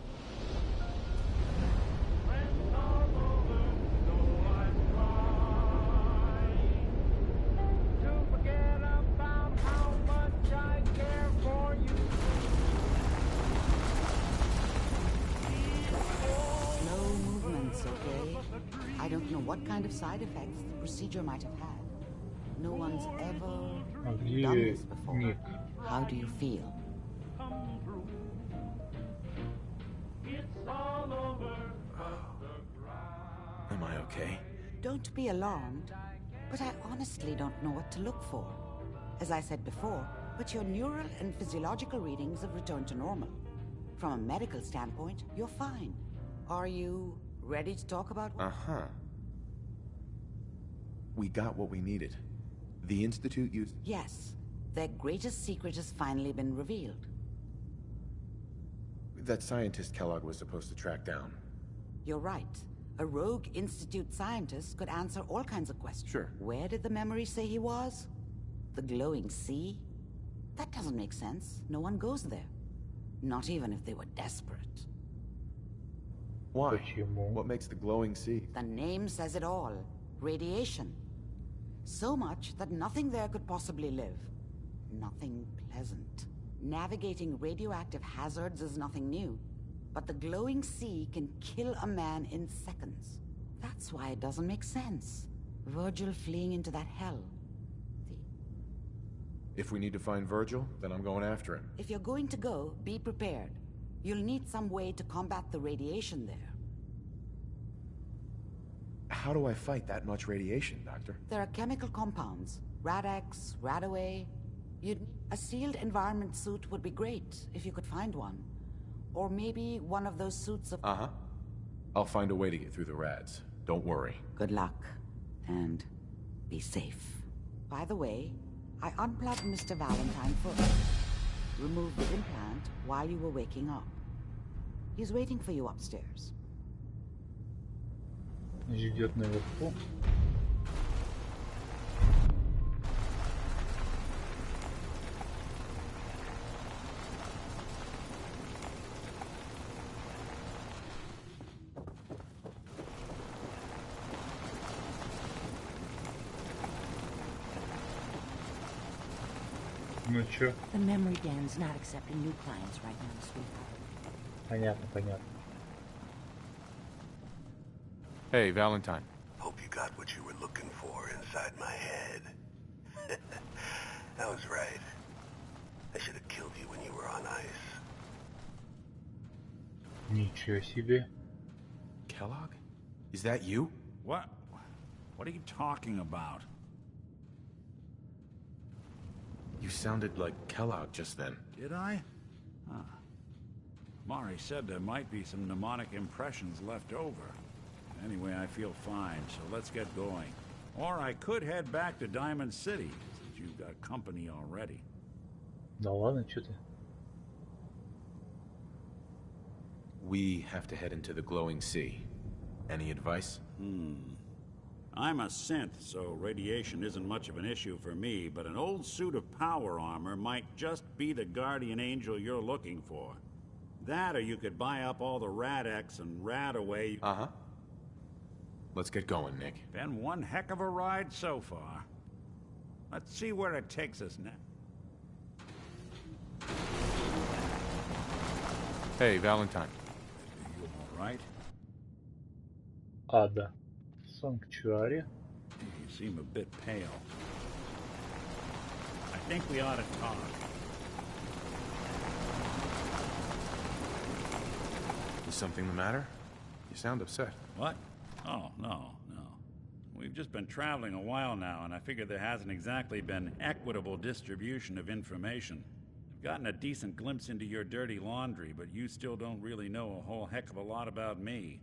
movements, okay? I don't know what kind of side effects the procedure might have had. No one's ever done this before. How do you feel? Am I okay? Don't be alarmed, but I honestly don't know what to look for. As I said before, but your neural and physiological readings have returned to normal. From a medical standpoint, you're fine. Are you ready to talk about... Uh-huh. We got what we needed. The Institute used... Yes. Their greatest secret has finally been revealed. That scientist Kellogg was supposed to track down. You're right. A rogue Institute scientist could answer all kinds of questions. Sure. Where did the memory say he was? The glowing sea? That doesn't make sense. No one goes there. Not even if they were desperate. Why? What makes the glowing sea? The name says it all. Radiation. So much that nothing there could possibly live. Nothing pleasant. Navigating radioactive hazards is nothing new. But the glowing sea can kill a man in seconds. That's why it doesn't make sense. Virgil fleeing into that hell. If we need to find Virgil, then I'm going after him. If you're going to go, be prepared. You'll need some way to combat the radiation there. How do I fight that much radiation, Doctor? There are chemical compounds. Rad-X, Radaway. A sealed environment suit would be great, if you could find one. Or maybe one of those suits of... Uh-huh. I'll find a way to get through the rads. Don't worry. Good luck. And be safe. By the way, I unplugged Mr. Valentine first. Removed the implant while you were waking up. He's waiting for you upstairs. Ждет наверху. Ну чё? The memory den's not accepting new clients right now, sweetheart. Понятно, понятно. Hey, Valentine. Hope you got what you were looking for inside my head. I was right. I should have killed you when you were on ice. Ничего себе. Kellogg? Is that you? What? What are you talking about? You sounded like Kellogg just then. Did I? Huh. Mari said there might be some mnemonic impressions left over. Anyway, I feel fine, so let's get going. Or I could head back to Diamond City, since you've got company already. Да ладно, чё ты? We have to head into the glowing sea. Any advice? I'm a synth, so radiation isn't much of an issue for me, but an old suit of power armor might just be the guardian angel you're looking for. That, or you could buy up all the Rad-X and Radaway. Uh-huh. Let's get going, Nick. Been one heck of a ride so far. Let's see where it takes us next. Hey, Valentine. You all right? Ада. Sanctuary. You seem a bit pale. I think we ought to talk. Is something the matter? You sound upset. What? Oh, no. We've just been traveling a while now, and I figure there hasn't exactly been equitable distribution of information. I've gotten a decent glimpse into your dirty laundry, but you still don't really know a whole heck of a lot about me.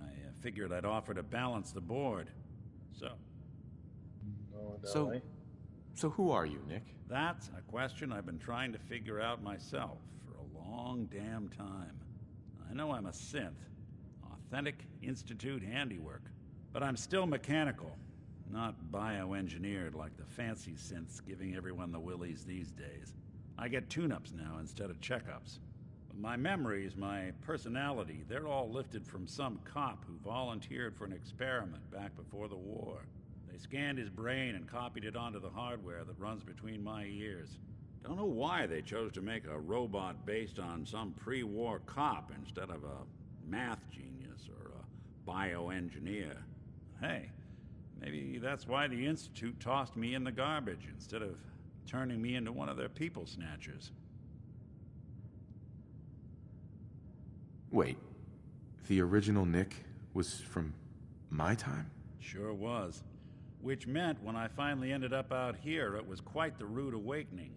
I figured I'd offer to balance the board. So who are you, Nick? That's a question I've been trying to figure out myself for a long damn time. I know I'm a synth. Authentic Institute handiwork. But I'm still mechanical, not bioengineered like the fancy synths giving everyone the willies these days. I get tune-ups now instead of checkups. But my memories, my personality, they're all lifted from some cop who volunteered for an experiment back before the war. They scanned his brain and copied it onto the hardware that runs between my ears. Don't know why they chose to make a robot based on some pre-war cop instead of a math genius or a bioengineer. Hey, maybe that's why the Institute tossed me in the garbage instead of turning me into one of their people snatchers. Wait, the original Nick was from my time? Sure was. Which meant when I finally ended up out here, it was quite the rude awakening.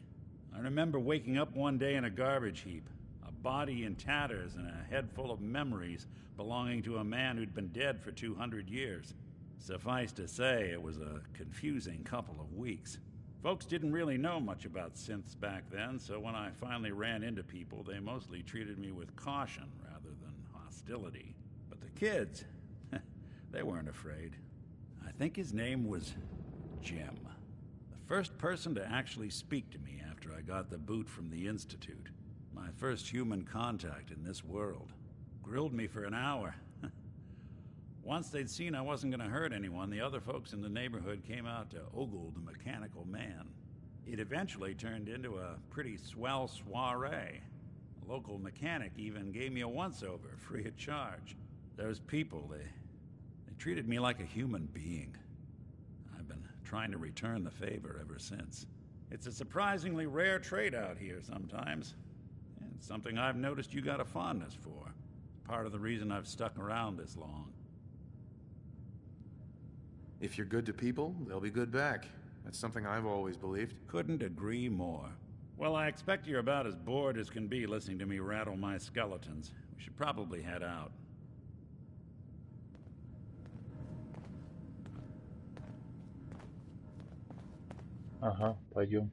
I remember waking up one day in a garbage heap, a body in tatters and a head full of memories belonging to a man who'd been dead for 200 years. Suffice to say, it was a confusing couple of weeks. Folks didn't really know much about synths back then, so when I finally ran into people, they mostly treated me with caution rather than hostility. But the kids, they weren't afraid. I think his name was Jim. The first person to actually speak to me after I got the boot from the Institute. My first human contact in this world. Grilled me for an hour. Once they'd seen I wasn't going to hurt anyone, the other folks in the neighborhood came out to ogle the mechanical man. It eventually turned into a pretty swell soiree. A local mechanic even gave me a once-over, free of charge. Those people, they treated me like a human being. I've been trying to return the favor ever since. It's a surprisingly rare trait out here sometimes. And it's something I've noticed you got a fondness for. Part of the reason I've stuck around this long. If you're good to people, they'll be good back. That's something I've always believed. Couldn't agree more. Well, I expect you're about as bored as can be listening to me rattle my skeletons. We should probably head out. Ага, пойдем.